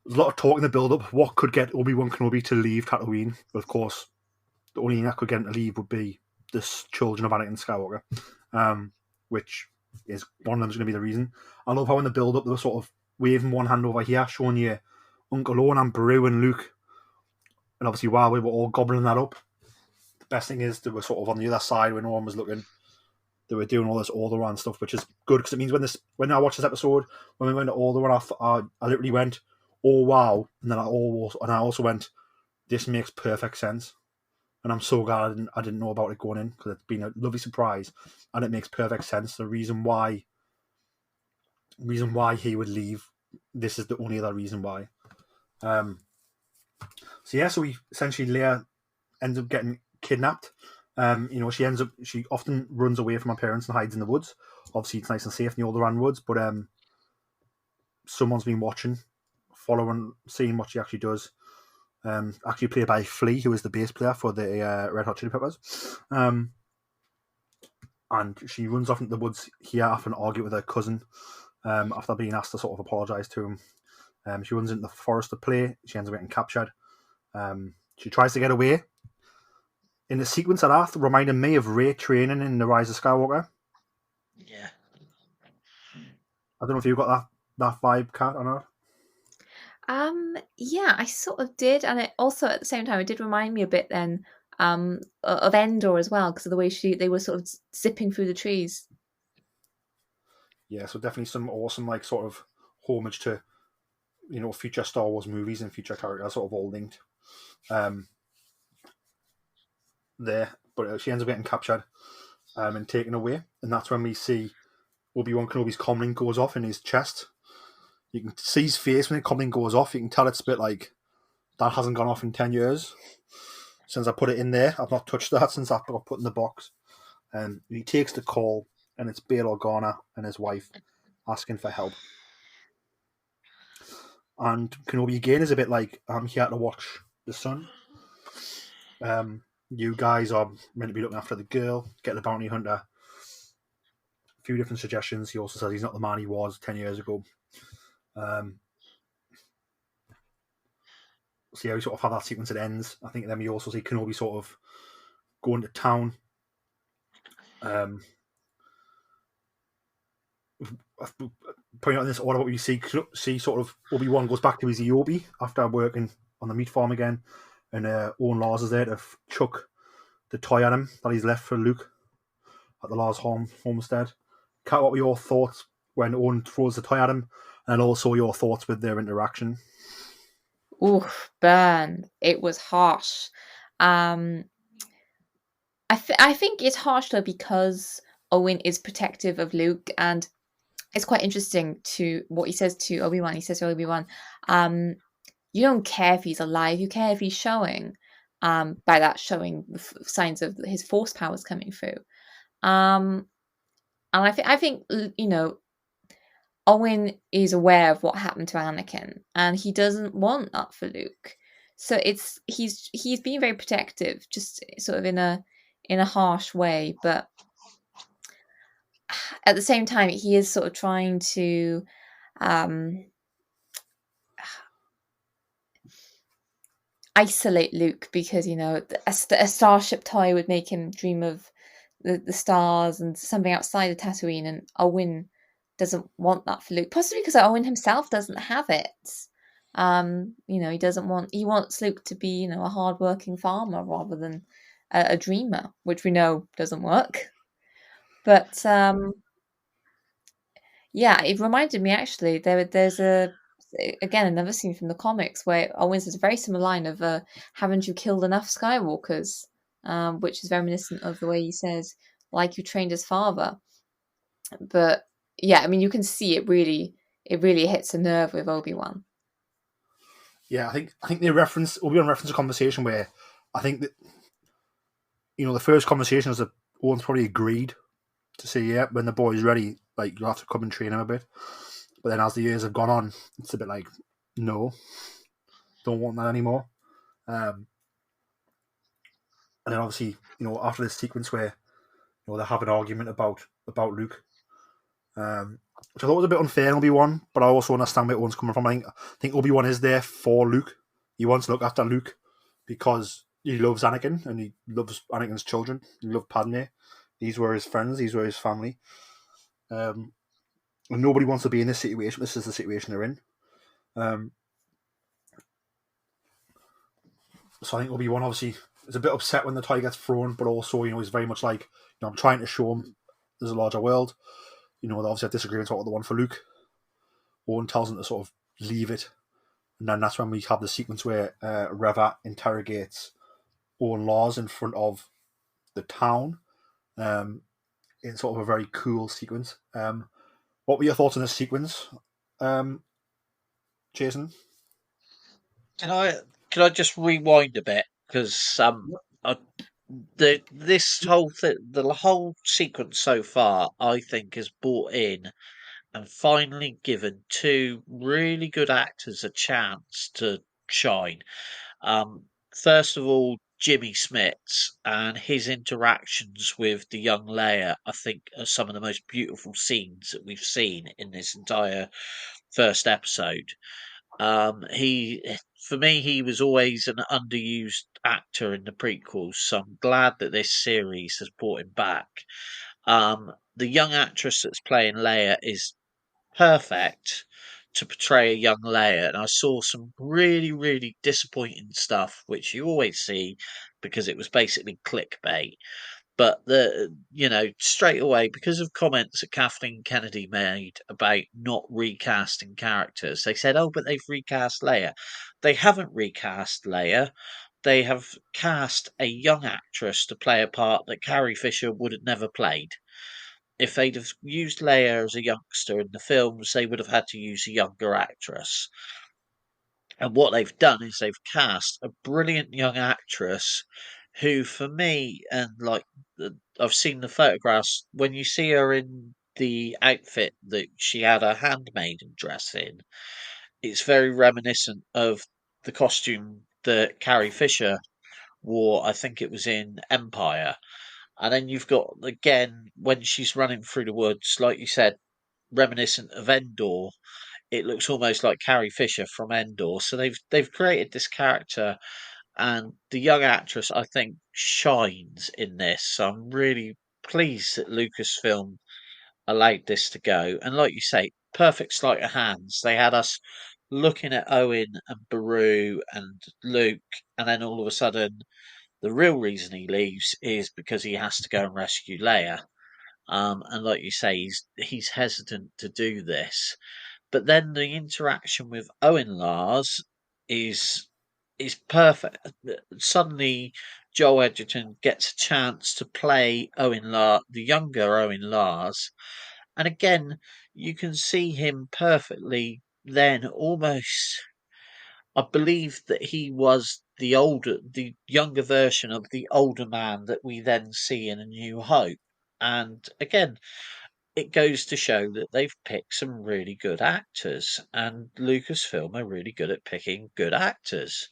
there's a lot of talk in the build-up. What could get Obi-Wan Kenobi to leave Tatooine? But of course, the only thing that could get him to leave would be the children of Anakin Skywalker, which is one of them is going to be the reason. I love how in the build-up they were sort of waving one hand over here, showing you Uncle Owen and Beru and Luke. And obviously, while we were all gobbling that up, the best thing is they were sort of on the other side when no one was looking. They were doing all this Alderaan stuff, which is good because it means when I watched this episode, when we went to Alderaan, I literally went, "Oh wow!" And then I also went, "This makes perfect sense." And I'm so glad I didn't know about it going in, because it's been a lovely surprise, and it makes perfect sense. The reason why he would leave, this is the only other reason why. So Leia ends up getting kidnapped. She often runs away from her parents and hides in the woods. Obviously, it's nice and safe in the Alderaan woods, but someone's been watching, following, seeing what she actually does. Actually played by Flea, who is the bass player for the Red Hot Chili Peppers. And she runs off into the woods here after an argument with her cousin, after being asked to sort of apologise to him. She runs into the forest to play. She ends up getting captured. She tries to get away. In the sequence of that, reminded me of Rey training in The Rise of Skywalker. Yeah. I don't know if you got that vibe, Kat, or not. Yeah, I sort of did, and it also at the same time it did remind me a bit then of Endor as well, because of the way they were sort of zipping through the trees. Yeah, so definitely some awesome like sort of homage to, you know, future Star Wars movies and future characters sort of all linked. There, but she ends up getting captured and taken away, and that's when we see Obi-Wan Kenobi's comlink goes off in his chest. You can see his face when the comlink goes off. You can tell it's a bit like that hasn't gone off in 10 years since I put it in there. I've not touched that since I got put in the box. And he takes the call, and it's Bail Organa and his wife asking for help. And Kenobi again is a bit like, I'm here to watch the son. You guys are meant to be looking after the girl, get the bounty hunter. A few different suggestions. He also says he's not the man he was 10 years ago. So yeah, we sort of have that sequence that ends. I think then we also see Kenobi sort of going to town. Pointing out in this order, what we see sort of Obi-Wan goes back to his Eobi after working on the meat farm again, and Owen Lars is there to chuck the toy at him that he's left for Luke at the Lars homestead. Kat, what were your thoughts when Owen throws the toy at him, and also your thoughts with their interaction? Oof, burn. It was harsh. I think it's harsh though because Owen is protective of Luke, and it's quite interesting to what he says to Obi-Wan. He says to Obi-Wan, you don't care if he's alive, you care if he's showing, by that showing signs of his force powers coming through. And I think, you know, Owen is aware of what happened to Anakin, and he doesn't want that for Luke. So he's being very protective, just sort of in a harsh way, but at the same time, he is sort of trying to isolate Luke, because, you know, a starship toy would make him dream of the stars and something outside of Tatooine, and Owen doesn't want that for Luke, possibly because Owen himself doesn't have it. He wants Luke to be, a hardworking farmer rather than a dreamer, which we know doesn't work. But yeah, it reminded me actually. There's again another scene from the comics where Owen says a very similar line of "Haven't you killed enough Skywalkers?" Which is reminiscent of the way he says, "Like you trained his father." But yeah, I mean, you can see it really hits a nerve with Obi-Wan. Yeah, I think Obi-Wan reference a conversation where I think that the first conversation was that Owen's probably agreed to say, yeah, when the boy's ready, like, you'll have to come and train him a bit. But then as the years have gone on, it's a bit like, no, don't want that anymore. And then obviously, after this sequence where they have an argument about Luke, which I thought was a bit unfair in Obi-Wan, but I also understand where Owen's coming from. I think Obi-Wan is there for Luke. He wants to look after Luke because he loves Anakin and he loves Anakin's children. He loves Padme. These were his friends. These were his family. And nobody wants to be in this situation. This is the situation they're in. So I think Obi-Wan obviously is a bit upset when the toy gets thrown, but also, he's very much like, I'm trying to show him there's a larger world. They obviously have disagreements about what they want for Luke. Owen tells him to sort of leave it. And then that's when we have the sequence where Reva interrogates Owen Laws in front of the town, in sort of a very cool sequence. What were your thoughts on this sequence, Jason? Can I just rewind a bit because this whole thing, the whole sequence so far, I think, has brought in and finally given two really good actors a chance to shine. First of all, Jimmy Smits and his interactions with the young Leia, I think, are some of the most beautiful scenes that we've seen in this entire first episode. He, for me, he was always an underused actor in the prequels, so I'm glad that this series has brought him back. The young actress that's playing Leia is perfect to portray a young Leia, and I saw some really, really disappointing stuff, which you always see because it was basically clickbait. But straight away, because of comments that Kathleen Kennedy made about not recasting characters, they said, "Oh, but they've recast Leia." They haven't recast Leia. They have cast a young actress to play a part that Carrie Fisher would have never played. If they'd have used Leia as a youngster in the films, they would have had to use a younger actress. And what they've done is they've cast a brilliant young actress who, for me, and like I've seen the photographs, when you see her in the outfit that she had her handmaiden dress in, it's very reminiscent of the costume that Carrie Fisher wore. I think it was in Empire. And then you've got, again, when she's running through the woods, like you said, reminiscent of Endor. It looks almost like Carrie Fisher from Endor. So they've created this character, and the young actress I think shines in this. So I'm really pleased that Lucasfilm allowed this to go. And like you say, perfect sleight of hands. They had us looking at Owen and Beru and Luke, and then all of a sudden, the real reason he leaves is because he has to go and rescue Leia. And like you say, he's hesitant to do this. But then the interaction with Owen Lars is is perfect. Suddenly, Joel Edgerton gets a chance to play the younger Owen Lars, and again, you can see him perfectly. Then, almost, I believe that he was the younger version of the older man that we then see in A New Hope. And again, it goes to show that they've picked some really good actors, and Lucasfilm are really good at picking good actors.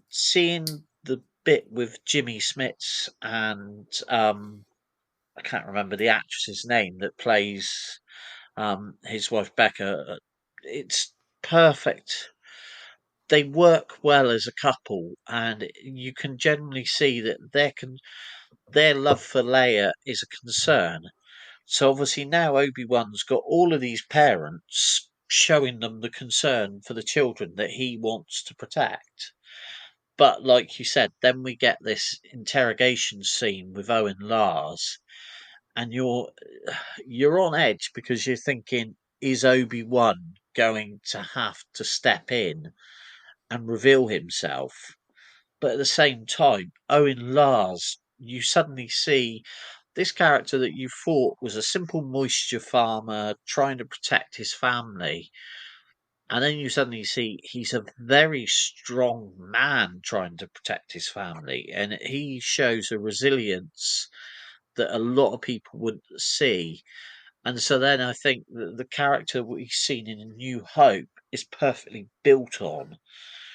Seeing the bit with Jimmy Smits and I can't remember the actress's name that plays his wife Becca, it's perfect. They work well as a couple, and you can generally see that their love for Leia is a concern. So obviously now Obi-Wan's got all of these parents showing them the concern for the children that he wants to protect. But like you said, then we get this interrogation scene with Owen Lars, and you're on edge because you're thinking, is Obi-Wan going to have to step in and reveal himself? But at the same time, Owen Lars, you suddenly see this character that you thought was a simple moisture farmer trying to protect his family, and then you suddenly see he's a very strong man trying to protect his family, and he shows a resilience that a lot of people wouldn't see. And so then I think that the character we've seen in A New Hope is perfectly built on.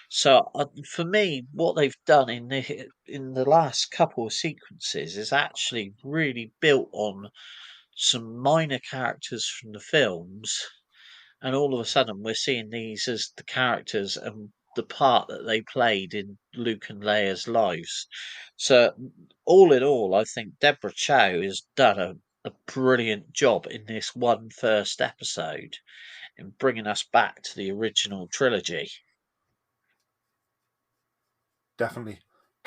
So for me, what they've done in the last couple of sequences is actually really built on some minor characters from the films, and all of a sudden we're seeing these as the characters and the part that they played in Luke and Leia's lives. So all in all, I think Deborah Chow has done a brilliant job in this one first episode in bringing us back to the original trilogy. Definitely.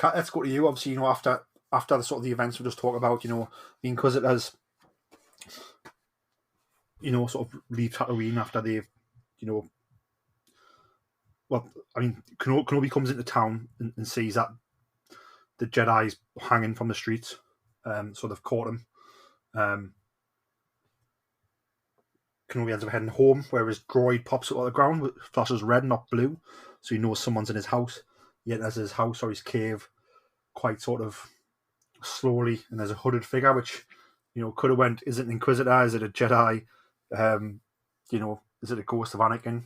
Let's go to you. Obviously, after the sort of the events we just talked about, the Inquisitors, sort of leave Tatooine after they've, well, I mean, Kenobi comes into town and sees that the Jedi's hanging from the streets, so they've caught him. Kenobi ends up heading home, where his droid pops up out of the ground, flashes red, not blue, so he knows someone's in his house. Yet there's his house or his cave quite sort of slowly, and there's a hooded figure, which, could have went, is it an Inquisitor, is it a Jedi, is it a ghost of Anakin?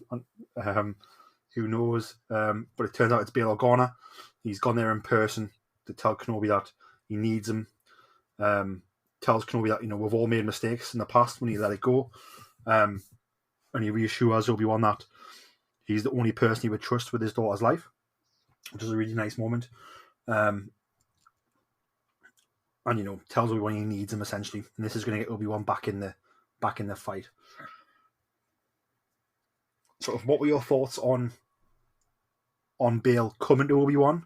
Who knows? But it turns out it's Bail Organa. He's gone there in person to tell Kenobi that he needs him. Tells Kenobi that, we've all made mistakes in the past, when he let it go. And he reassures Obi-Wan that he's the only person he would trust with his daughter's life, which is a really nice moment. And, tells Obi-Wan he needs him, essentially. And this is going to get Obi-Wan back in the fight. Sort of, what were your thoughts on Bail coming to Obi-Wan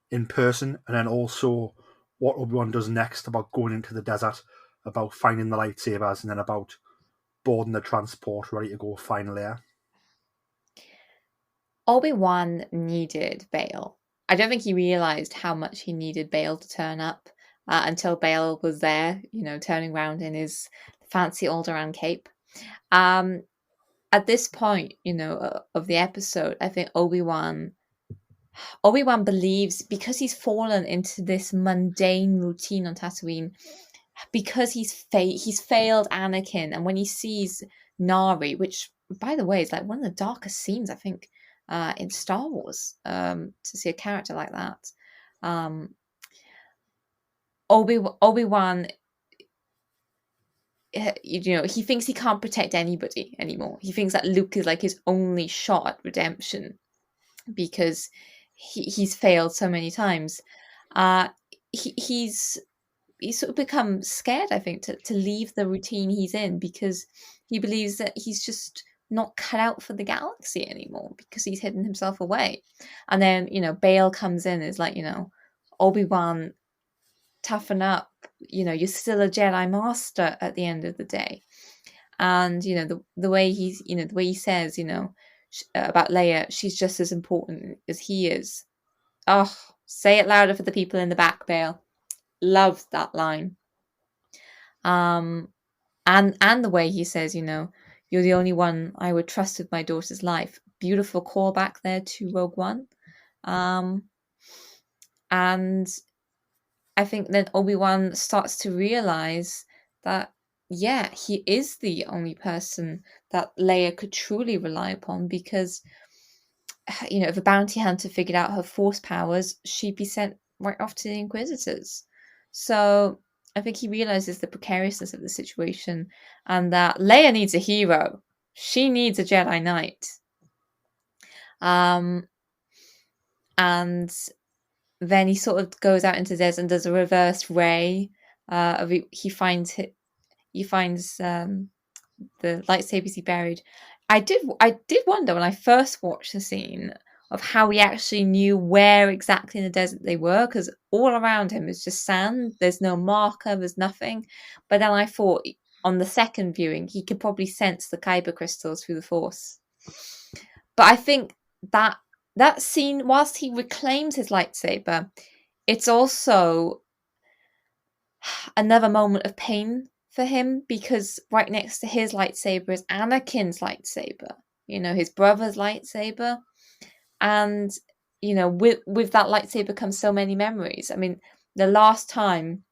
in person, and then also what Obi-Wan does next about going into the desert, about finding the lightsabers, and then about boarding the transport ready to go find Leia? Obi-Wan needed Bail. I don't think he realized how much he needed Bail to turn up until Bail was there, turning around in his fancy Alderaan cape. At this point, of the episode, I think Obi-Wan believes, because he's fallen into this mundane routine on Tatooine, because he's failed Anakin, and when he sees Nari, which, by the way, is like one of the darkest scenes, I think, in Star Wars, to see a character like that. Obi-Wan, he thinks he can't protect anybody anymore. He thinks that Luke is like his only shot at redemption, because he's failed so many times. He's sort of become scared, I think, to leave the routine he's in, because he believes that he's just not cut out for the galaxy anymore, because he's hidden himself away. And then, Bail comes in and is like, Obi-Wan, toughen up, you're still a Jedi Master at the end of the day. And, the way he says, about Leia, she's just as important as he is. Oh, say it louder for the people in the back, Bail. Loved that line. And the way he says, you're the only one I would trust with my daughter's life. Beautiful callback there to Rogue One. And I think then Obi-Wan starts to realize that, yeah, he is the only person that Leia could truly rely upon, because, if a bounty hunter figured out her force powers, she'd be sent right off to the Inquisitors. So I think he realizes the precariousness of the situation, and that Leia needs a hero. She needs a Jedi Knight. And then he sort of goes out into the desert and does a reverse ray. He finds the lightsabers he buried. I did wonder when I first watched the scene of how he actually knew where exactly in the desert they were, because all around him is just sand. There's no marker. There's nothing. But then I thought on the second viewing he could probably sense the kyber crystals through the Force. But I think that scene, whilst he reclaims his lightsaber, it's also another moment of pain for him, because right next to his lightsaber is Anakin's lightsaber, his brother's lightsaber. And, with that lightsaber comes so many memories. I mean, the last time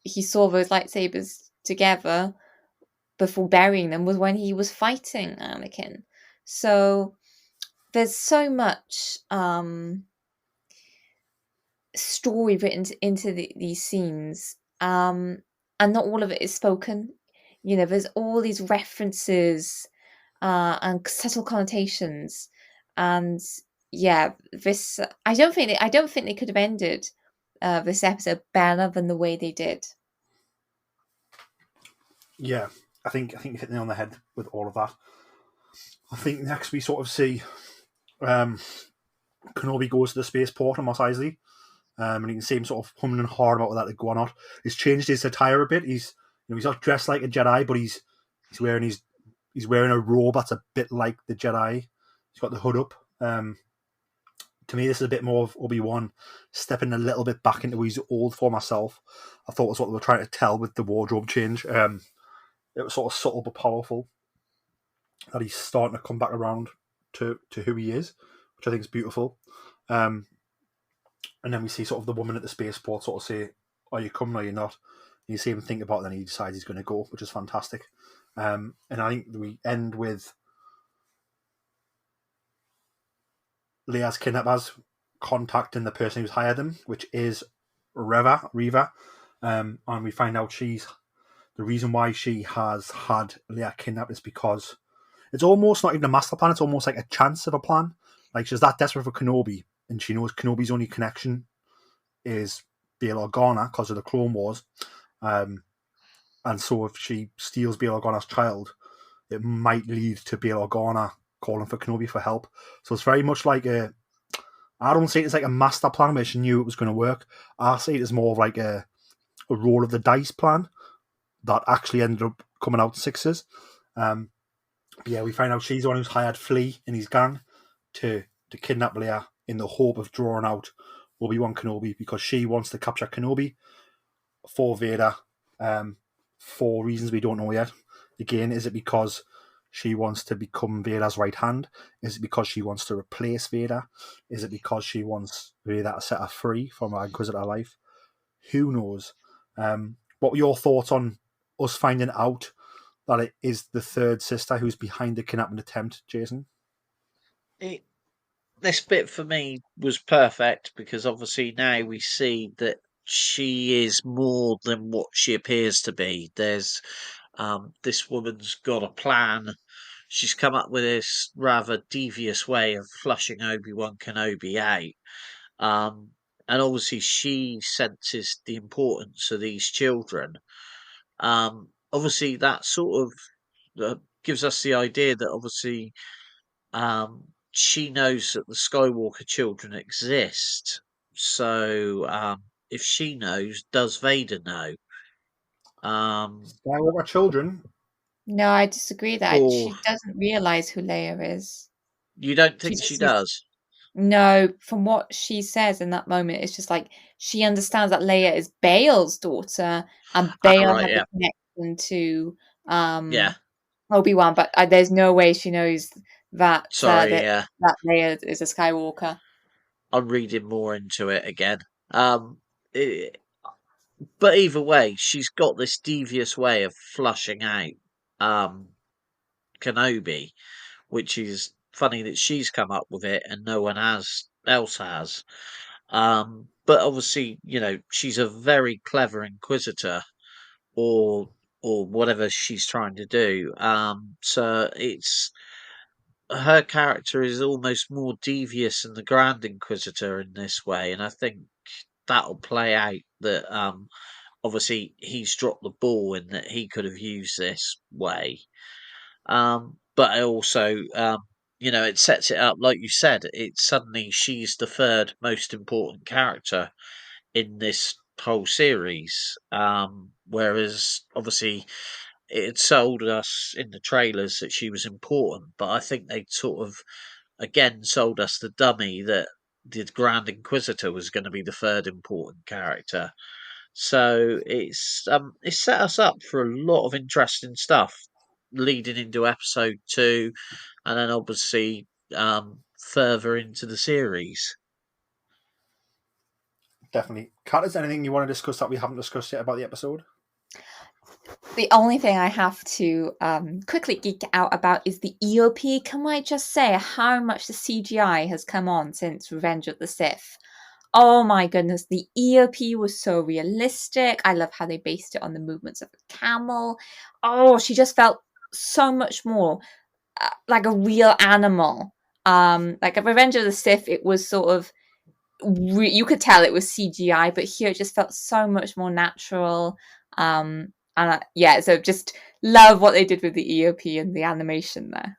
he saw those lightsabers together before burying them was when he was fighting Anakin. So there's so much story written into these scenes, and not all of it is spoken. There's all these references and subtle connotations, and this I don't think they could have ended this episode better than the way they did. Yeah, I think you hit the nail on the head with all of that. I think next we sort of see Kenobi goes to the spaceport on Mos Eisley, and you can see him sort of humming and hawing about that go or not. He's changed his attire a bit. He's not dressed like a Jedi, but he's wearing a robe that's a bit like the Jedi. He's got the hood up. To me, this is a bit more of Obi-Wan stepping a little bit back into his old form myself. I thought was what they were trying to tell with the wardrobe change. It was sort of subtle but powerful that he's starting to come back around to who he is, which I think is beautiful. And then we see sort of the woman at the spaceport sort of say, "Are you coming or are you not?" And you see him think about it, and then he decides he's going to go, which is fantastic. And I think we end with Leia's kidnappers contacting the person who's hired them, which is Reva. And we find out the reason why she has had Leia kidnapped is because it's almost not even a master plan, it's almost like a chance of a plan. Like, she's that desperate for Kenobi, and she knows Kenobi's only connection is Bail Organa because of the Clone Wars. And so if she steals Bail Organa's child, it might lead to Bail Organa calling for Kenobi for help. So it's very much like I don't see it as like a master plan where she knew it was going to work. I see it as more of like a roll of the dice plan that actually ended up coming out sixes. We find out she's the one who's hired Flea and his gang to kidnap Leia in the hope of drawing out Obi-Wan Kenobi, because she wants to capture Kenobi for Vader for reasons we don't know yet. Again, is it because she wants to become Vader's right hand? Is it because she wants to replace Vader? Is it because she wants Vader to set her free from her Inquisitor life? Who knows? What were your thoughts on us finding out that it is the third sister who's behind the kidnapping attempt, Jason? This bit for me was perfect, because obviously now we see that she is more than what she appears to be. There's this woman's got a plan. She's come up with this rather devious way of flushing Obi-Wan Kenobi out. And obviously she senses the importance of these children. Obviously that sort of gives us the idea that obviously she knows that the Skywalker children exist. So if she knows, does Vader know? Skywalker children? No, I disagree that Or she doesn't realize who Leia is. you don't She think she just sees, does? no, from what she says in that moment, it's just like she understands that Leia is Bael's daughter, and Ah, Bael right, had the yeah. connection to Yeah, Obi-Wan, but there's no way she knows that sorry, yeah. that Leia is a Skywalker. I'm reading more into it again. Um, eh, but either way, she's got this devious way of flushing out um, Kenobi, which is funny that she's come up with it and no one else has. But obviously, she's a very clever inquisitor, or whatever she's trying to do. So her character is almost more devious than the Grand Inquisitor in this way, and I think that'll play out that obviously he's dropped the ball in that he could have used this way. But also, it sets it up like you said. It's suddenly she's the third most important character in this whole series. Whereas obviously it had sold us in the trailers that she was important, but I think they sort of again sold us the dummy that the Grand Inquisitor was going to be the third important character. So it's set us up for a lot of interesting stuff leading into episode 2, and then obviously further into the series. Definitely. Kat, is there anything you want to discuss that we haven't discussed yet about the episode? The only thing I have to quickly geek out about is the EOP. Can I just say how much the CGI has come on since Revenge of the Sith? Oh my goodness, the EOP was so realistic. I love how they based it on the movements of a camel. Oh, she just felt so much more like a real animal. Like at Revenge of the Sith, it was sort of you could tell it was CGI, but here it just felt so much more natural. So just love what they did with the EOP and the animation there.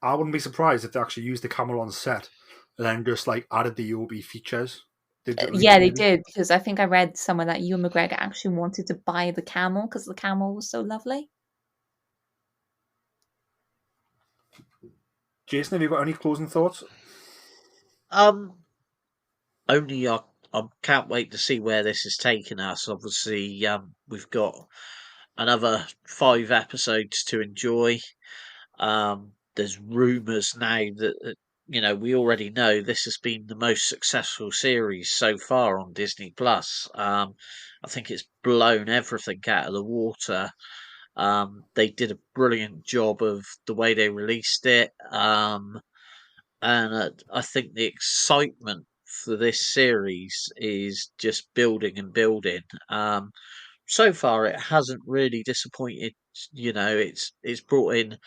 I wouldn't be surprised if they actually used the camel on set and then just like added the EOB features. Yeah, they did, because I think I read somewhere that Ewan McGregor actually wanted to buy the camel because the camel was so lovely. Jason, have you got any closing thoughts? Only I can't wait to see where this is taking us. Obviously, we've got another 5 episodes to enjoy. There's rumours now that we already know this has been the most successful series so far on Disney Plus. I think it's blown everything out of the water. They did a brilliant job of the way they released it, and I think the excitement for this series is just building and building. So far, it hasn't really disappointed. It's brought in,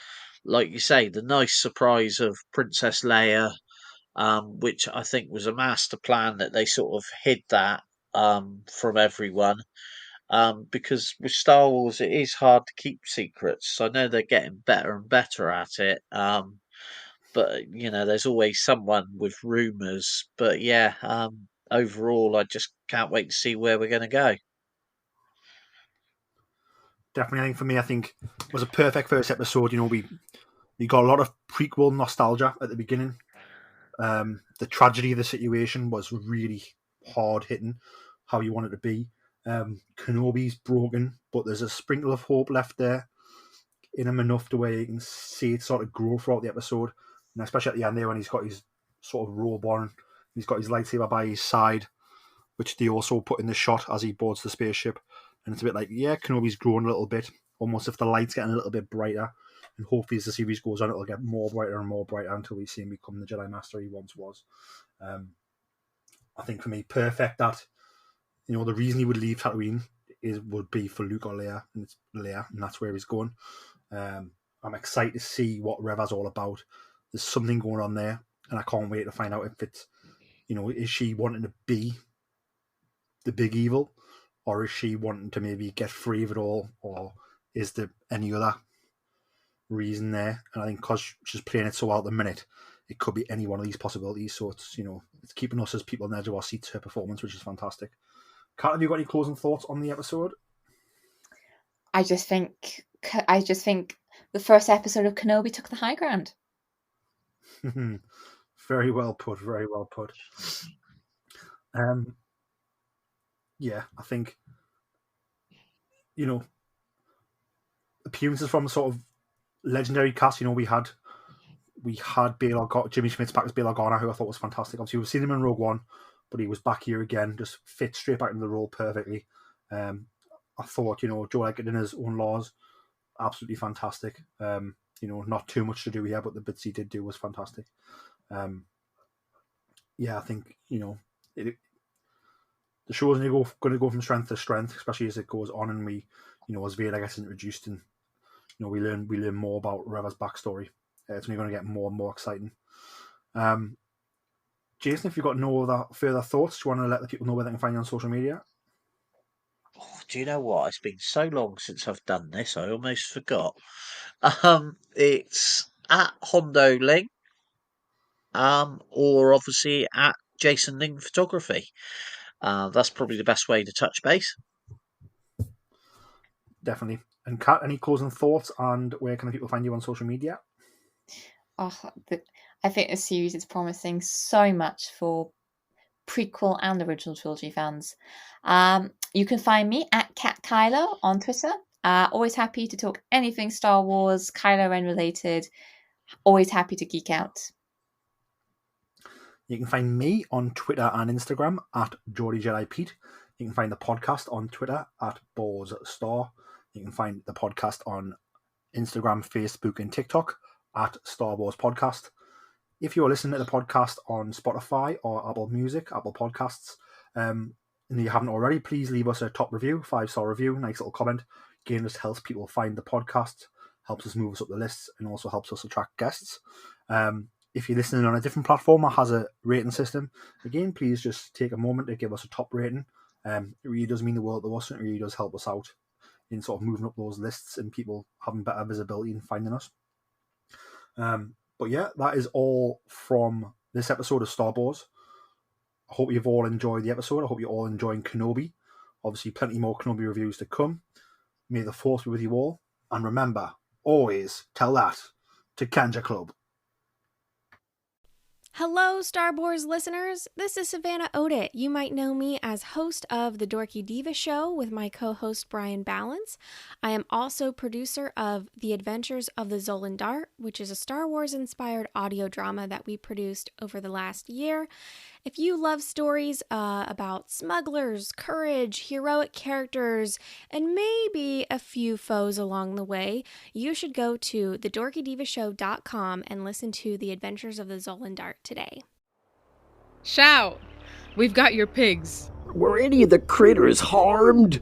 like you say, the nice surprise of Princess Leia, which I think was a master plan that they sort of hid that from everyone. Because with Star Wars, it is hard to keep secrets. I know they're getting better and better at it. But there's always someone with rumours. But yeah, overall, I just can't wait to see where we're going to go. Definitely, I think for me, it was a perfect first episode. We got a lot of prequel nostalgia at the beginning. The tragedy of the situation was really hard hitting, how you want it to be. Kenobi's broken, but there's a sprinkle of hope left there in him enough to where you can see it sort of grow throughout the episode, and especially at the end there when he's got his sort of robe on, he's got his lightsaber by his side, which they also put in the shot as he boards the spaceship, and it's a bit like, yeah, Kenobi's growing a little bit, almost if the light's getting a little bit brighter, and hopefully as the series goes on, it'll get more brighter and more brighter until we see him become the Jedi Master he once was. I think for me, perfect that, the reason he would leave Tatooine would be for Luke or Leia, and it's Leia, and that's where he's going. I'm excited to see what Reva's all about. There's something going on there, and I can't wait to find out if it's, is she wanting to be the big evil, or is she wanting to maybe get free of it all, or is there any other reason there? And I think because she's playing it so well at the minute, it could be any one of these possibilities. So it's it's keeping us as people on the edge of our seats, her performance, which is fantastic. Kat, have you got any closing thoughts on the episode? I just think the first episode of Kenobi took the high ground. Very well put. Very well put. Yeah, I think appearances from sort of legendary cast. We had Bail Organa, Jimmy Schmidt's back as Bail Organa, who I thought was fantastic. Obviously, we've seen him in Rogue One, but he was back here again, just fit straight back into the role perfectly. I thought, Joe Egerton in his own laws, absolutely fantastic. Not too much to do here, but the bits he did do was fantastic. I think, the show is going to go from strength to strength, especially as it goes on and we, as Vader gets introduced and, we learn more about Reva's backstory. It's only going to get more and more exciting. Jason, if you've got no other further thoughts, do you want to let the people know where they can find you on social media? Oh, do you know what? It's been so long since I've done this, I almost forgot. It's at Hondo Ling, or obviously at Jason Ling Photography. That's probably the best way to touch base. Definitely. And Kat, any closing thoughts, and where can people find you on social media? Oh, I think the series is promising so much for prequel and original trilogy fans. You can find me at Kat Kylo on Twitter. Always happy to talk anything Star Wars, Kylo Ren related. Always happy to geek out. You can find me on Twitter and Instagram at Geordie Jedi Pete. You can find the podcast on Twitter at Boars Star. You can find the podcast on Instagram, Facebook, and TikTok at Star Wars Podcast. If you're listening to the podcast on Spotify or Apple Music, Apple Podcasts, and you haven't already, please leave us a top review, 5-star review, nice little comment. Again, just helps people find the podcast, helps us move us up the lists, and also helps us attract guests. If you're listening on a different platform or has a rating system, again, please just take a moment to give us a top rating. It really does mean the world to us, and it really does help us out in sort of moving up those lists and people having better visibility and finding us. But yeah, that is all from this episode of Star Wars. I hope you've all enjoyed the episode. I hope you're all enjoying Kenobi. Obviously, plenty more Kenobi reviews to come. May the Force be with you all. And remember, always tell that to Kanja Club. Hello, Star Wars listeners. This is Savannah Odit. You might know me as host of The Dorky Diva Show with my co-host Brian Balance. I am also producer of The Adventures of the Zolan Dart, which is a Star Wars-inspired audio drama that we produced over the last year. If you love stories about smugglers, courage, heroic characters, and maybe a few foes along the way, you should go to thedorkydivashow.com and listen to The Adventures of the Zolan Dart today. Shout! We've got your pigs. Were any of the critters harmed?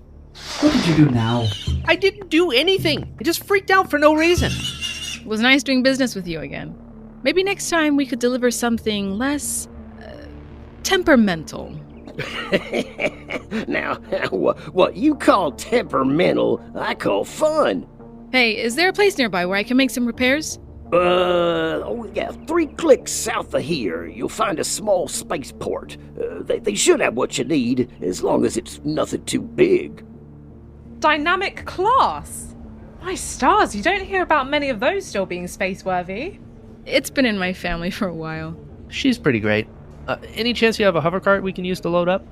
What did you do now? I didn't do anything. I just freaked out for no reason. It was nice doing business with you again. Maybe next time we could deliver something less temperamental. Now, what you call temperamental, I call fun. Hey, is there a place nearby where I can make some repairs? 3 clicks south of here, you'll find a small spaceport. They should have what you need, as long as it's nothing too big. Dynamic class? My stars, you don't hear about many of those still being space-worthy. It's been in my family for a while. She's pretty great. Any chance you have a hover cart we can use to load up?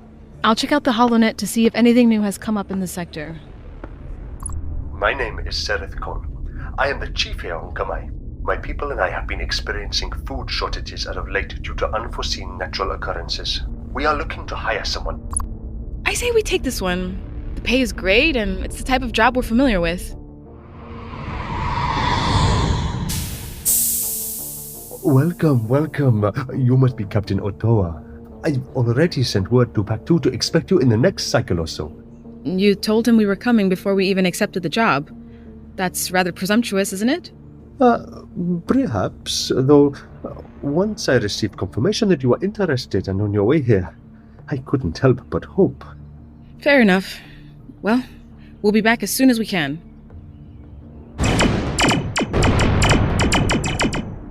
I'll check out the HoloNet to see if anything new has come up in the sector. My name is Sereth Khan. I am the chief here on Kamai. My people and I have been experiencing food shortages as of late due to unforeseen natural occurrences. We are looking to hire someone. I say we take this one. The pay is great, and it's the type of job we're familiar with. Welcome. You must be Captain Otoa. I've already sent word to Pac 2 to expect you in the next cycle or so. You told him we were coming before we even accepted the job. That's rather presumptuous, isn't it? Perhaps, though once I received confirmation that you were interested and on your way here, I couldn't help but hope. Fair enough. Well, we'll be back as soon as we can.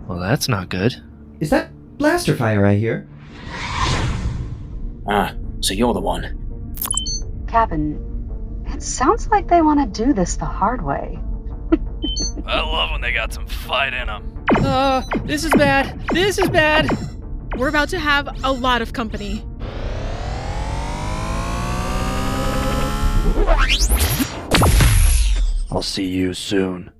Well, that's not good. Is that blaster fire I hear? So you're the one. Captain, it sounds like they want to do this the hard way. I love when they got some fight in them. This is bad. This is bad. We're about to have a lot of company. I'll see you soon.